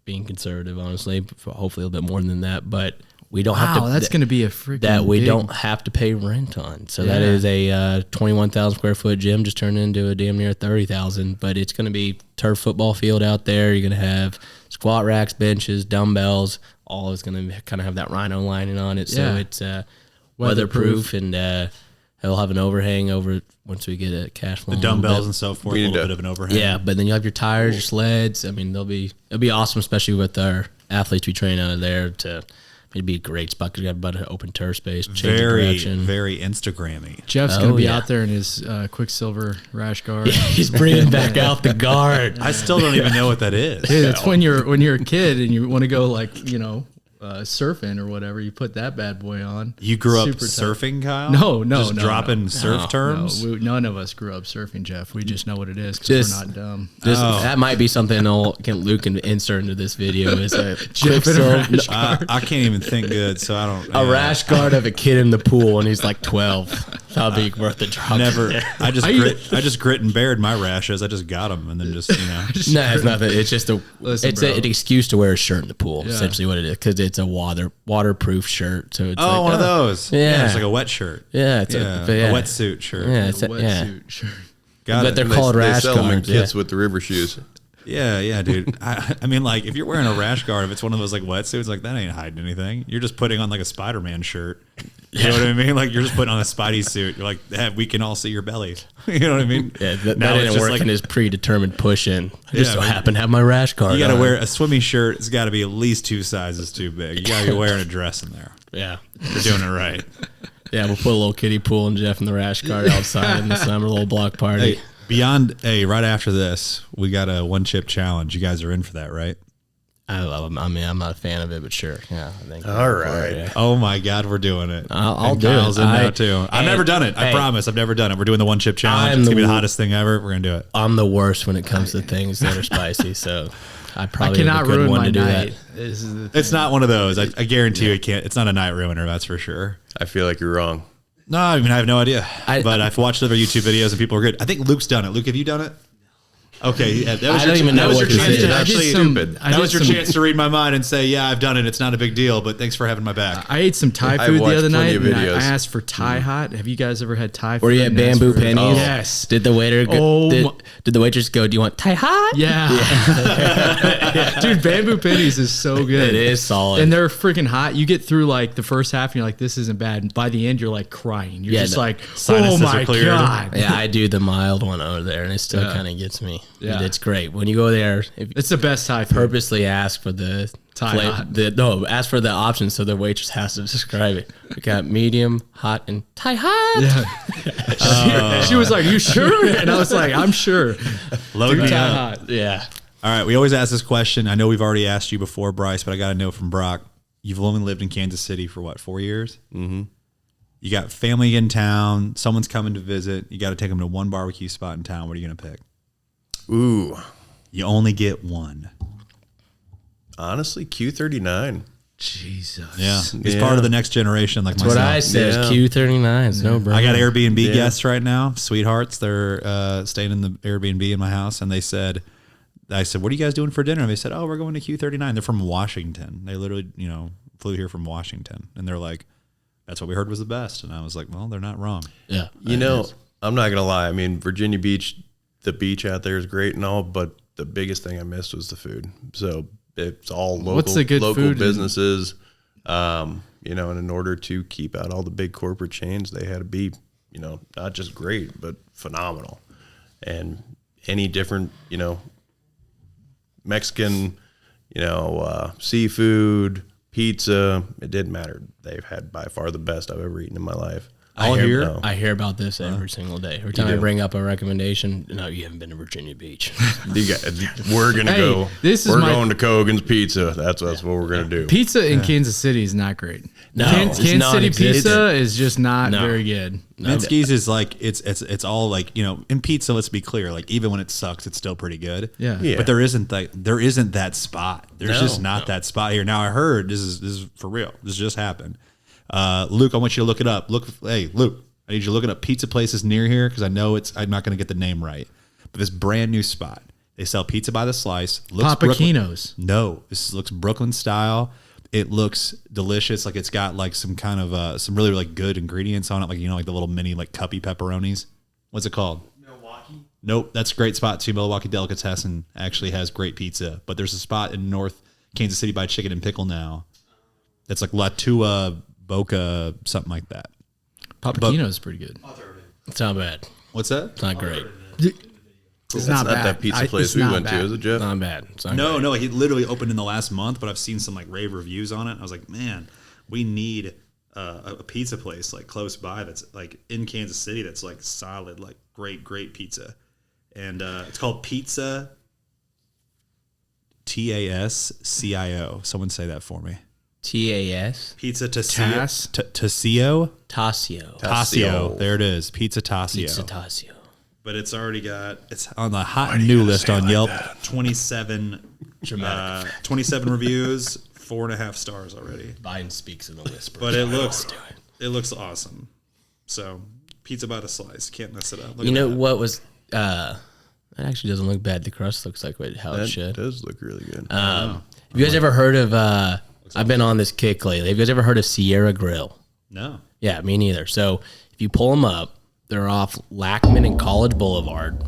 Being conservative, honestly, hopefully a little bit more than that. But we don't have to. That's going to be a freaking that we big- don't have to pay rent on. So that is a 21,000 square foot gym just turned into a damn near 30,000. But it's going to be turf football field out there. You're going to have squat racks, benches, dumbbells. All is going to kind of have that rhino lining on it. So it's weatherproof and it'll have an overhang over once we get a cash flow. The dumbbells and so forth, a little bit of an overhang. Yeah, but then you have your tires, your sleds. I mean, it'll be awesome, especially with our athletes we train out of there. It'd be a great spot because you got about an open turf space. Very, very Instagrammy. Jeff's going to be out there in his Quicksilver rash guard. Yeah, he's bringing back out the guard. I still don't even know what that is. Dude, that's when you're a kid and you want to go surfing or whatever. You put that bad boy on. You grew up Super tough. surfing, Kyle? No, Just dropping surf terms? No, none of us grew up surfing, Jeff. We just know what it is because we're not dumb. That might be something Luke can insert into this video. Is a Jeff in a rash guard. I can't even think good, so I don't. A rash guard of a kid in the pool, and he's like 12. That'll be worth the drop. Never. I just grit and bared my rashes. I just got them, and then just No, it's nothing. It's just Listen, it's bro. an excuse to wear a shirt in the pool. Essentially, what it is, because it's a waterproof shirt. So it's one of those. Yeah. It's like a wet shirt. Yeah, it's A a wetsuit shirt. Yeah, it's Wetsuit, sure. Got but it. they're called They rash sell them in guards. kits with the river shoes. Yeah, dude. I mean, like, if you're wearing a rash guard, if it's one of those like wetsuits, like that ain't hiding anything. You're just putting on like a Spider-Man shirt. You know what I mean? Like you're just putting on a Spidey suit. You're like, we can all see your bellies. You know what I mean? Yeah, that Now it's didn't just work like- in his predetermined push in. I just so man. happen to have my rash guard. You got to on. wear a swimmy shirt. It's got to be at least 2 sizes too big. You got to be wearing a dress in there. Yeah. You're doing it right. Yeah, we'll put a little kiddie pool and Jeff in the rash guard outside in the summer, little block party. Hey, right after this, we got a 1-chip challenge. You guys are in for that, right? I mean, I'm not a fan of it, but sure. Yeah, I think. All right. Yeah. Oh my God, we're doing it. I'll And do Kyle's it. in now too. I've never done it. I hey. promise. I've never done it. We're doing the 1-chip challenge. I'm It's gonna be the the hottest thing ever. We're gonna do it. I'm the worst when it comes to things that are spicy, so I I probably cannot have a good ruin one my to do night. that. This is the It's not one of those. I guarantee you it can't. It's not a night ruiner. That's for sure. I feel like you're wrong. No, I mean I have no idea. I- But I've watched other YouTube videos and people are good. I think Luke's done it. Luke, have you done it? Okay, yeah, that was I don't even know what your this chance is. to I did actually. stupid. I That did was your some- chance to read my mind and say, "Yeah, I've done it. It's not a big deal." But thanks for having my back. I ate some Thai I've food the watched other night. plenty of And I videos. asked for Thai hot. Have you guys ever had Thai food? Were you at and asked Bamboo for- Pennies? Oh. Yes. Did the waiter Oh my- did the waitress go, do you want Thai hot? Yeah. Dude, Bamboo Pennies is so good. It is solid. And they're freaking hot. You get through like the first half and you're like, this isn't bad. And by the end, you're like crying. You're Yeah, just no. like, oh Sinuses my are cleared. God. Yeah, I do the mild one over there, and it still Yeah. kind of gets me. Yeah. It's great. When you go there, if It's the best Thai food. purposely ask for the Thai hot. ask for the option so the waitress has to describe it. We got medium, hot, and Thai hot. Yeah. She was like, you sure? And I was like, I'm sure. Load me Thai up. hot. Yeah. All right, we always ask this question. I know we've already asked you before, Bryce, but I got to know from Brock. You've only lived in Kansas City for what, 4 years? Mm-hmm. You got family in town. Someone's coming to visit. You got to take them to one barbecue spot in town. What are you going to pick? Ooh, You only get one. honestly, Q39. Jesus. Yeah, he's Yeah. part of the next generation, like That's myself. what I said. Yeah. Q39. No, bro. I got Airbnb Yeah. guests right now, sweethearts. They're staying in the Airbnb in my house, and I said, "What are you guys doing for dinner?" And they said, "Oh, we're going to Q39." They're from Washington. They literally, flew here from Washington, and they're like, "That's what we heard was the best." And I was like, "Well, they're not wrong." Yeah. You know, I'm not gonna lie. I mean, Virginia Beach, the beach out there is great and all, but the biggest thing I missed was the food. So it's all local, What's the good local food in- businesses. And in order to keep out all the big corporate chains, they had to be, not just great, but phenomenal. And any different, Mexican, seafood, pizza, it didn't matter. They've had by far the best I've ever eaten in my life. I hear about this every single day. Every time I bring up a recommendation, no, you haven't been to Virginia Beach. We're gonna go. We're going to Kogan's Pizza. That's what we're gonna do. Pizza in Kansas City is not great. No, Kansas City pizza is just not very good. Minsky's is like it's all like, you know, in pizza, let's be clear, like even when it sucks, it's still pretty good. Yeah. But there isn't that spot. There's just not that spot here. Now I heard this is for real. This just happened. Luke, I want you to look it up. Hey Luke, I need you to look it up. Pizza places near here because I know I'm not going to get the name right. But this brand new spot, they sell pizza by the slice. Papaquino's. No, this looks Brooklyn style. It looks delicious. Like it's got like some kind of some really like good ingredients on it. Like, you know, like the little mini like cuppy pepperonis. What's it called? Milwaukee. Nope, that's a great spot too. Milwaukee Delicatessen actually has great pizza. But there's a spot in North Kansas City by Chicken and Pickle now. That's like La Tua Boca, something like that. Papaquino's is pretty good. It's not bad. What's that? It's not great. It's not bad. That pizza place we went to, is it, Jeff? Not bad. It's not No, great. no, like it literally opened in the last month, but I've seen some like rave reviews on it. I was like, man, we need a pizza place like close by that's like in Kansas City that's like solid, like great pizza. And it's called Pizza Tascio. Someone say that for me. TAS? Pizza Tascio? Tascio. There it is. Pizza Tascio. Pizza Tascio. But it's already it's on the hot and new list on Yelp. 27 reviews, 4.5 stars already. Biden speaks in the whisper. But it looks awesome. So Pizza by the slice, can't mess it up. You know what was? It actually doesn't look bad. The crust looks like how it should. It does look really good. Have you guys ever heard of? I've been on this kick lately. Have you guys ever heard of Sierra Grill? No. Yeah, me neither. So if you pull them up, they're off Lackman and College Boulevard,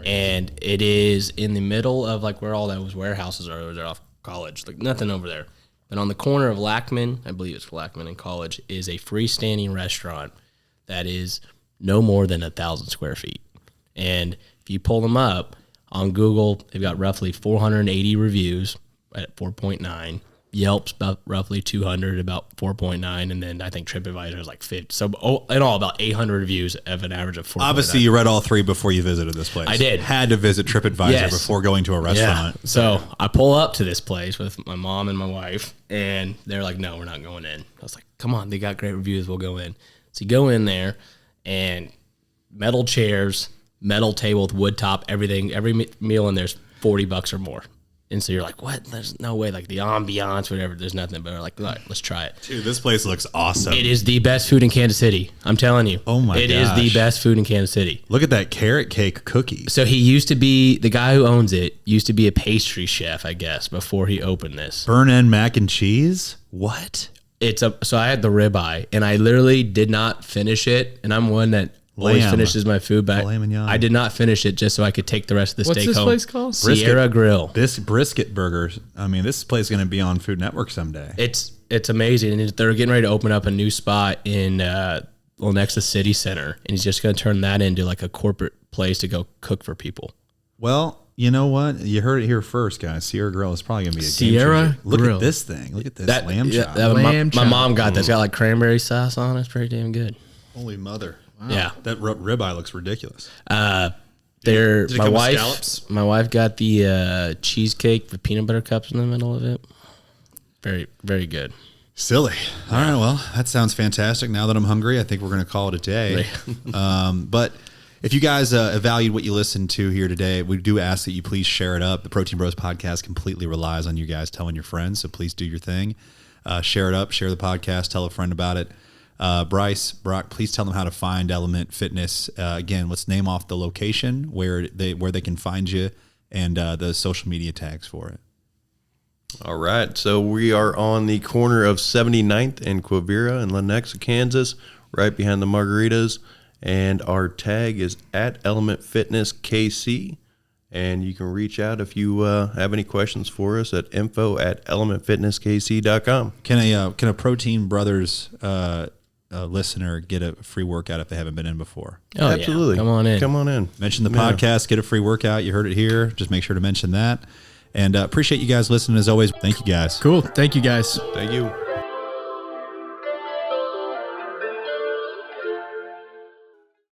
and it is in the middle of like where all those warehouses are. They're off College, like nothing over there. But on the corner of Lackman, I believe it's Lackman and College, is a freestanding restaurant that is no more than 1,000 square feet. And if you pull them up on Google, they've got roughly 480 reviews at 4.9. Yelp's about roughly 200, about 4.9, and then I think TripAdvisor is like 50. So in all, about 800 reviews of an average of 4. Obviously, you read all 3 before you visited this place. I did. Had to visit TripAdvisor before going to a restaurant. Yeah. So I pull up to this place with my mom and my wife, and they're like, "No, we're not going in." I was like, "Come on, they got great reviews. We'll go in." So you go in there, and metal chairs, metal table with wood top, everything. Every meal in there's $40 or more. And so you're like, what? There's no way. Like the ambiance, whatever. There's nothing. But we're like, all right, let's try it. Dude, this place looks awesome. It is the best food in Kansas City. I'm telling you. Oh my gosh. It is the best food in Kansas City. Look at that carrot cake cookie. So he used to be, the guy who owns it used to be a pastry chef, I guess, before he opened this. Burn end mac and cheese? What? So I had the ribeye, and I literally did not finish it. And I'm one that always finishes my food, but I did not finish it just so I could take the rest of the steak home. What's this place called? Sierra Grill. This brisket burgers. I mean, this place is going to be on Food Network someday. It's amazing, and they're getting ready to open up a new spot in Lenexa City Center, and he's just going to turn that into like a corporate place to go cook for people. Well, you know what? You heard it here first, guys. Sierra Grill is probably going to be a Sierra game changer. Look Grill. at this thing. Look at this lamb chop. My mom got this. Got like cranberry sauce on it. It's pretty damn good. Holy mother. Wow. Yeah. That ribeye looks ridiculous. My come with scallops? wife got the cheesecake with peanut butter cups in the middle of it. Very, very good. Silly. All right, well, that sounds fantastic. Now that I'm hungry, I think we're going to call it a day. But if you guys valued what you listened to here today, we do ask that you please share it up. The Protein Bros podcast completely relies on you guys telling your friends, so please do your thing. Share it up, share the podcast, tell a friend about it. Bryce, Brock, please tell them how to find Element Fitness. Again, let's name off the location where they can find you and the social media tags for it. All right. So we are on the corner of 79th and Quivira in Lenexa, Kansas, right behind the Margaritas. And our tag is at Element Fitness KC. And you can reach out if you have any questions for us at info@elementfitnesskc.com. Can a Protein Brothers listener get a free workout if they haven't been in before? Oh, absolutely. Yeah. Come on in. Come on in. Mention the podcast, get a free workout. You heard it here. Just make sure to mention that. And appreciate you guys listening as always. Thank you guys. Cool. Thank you, guys. Thank you.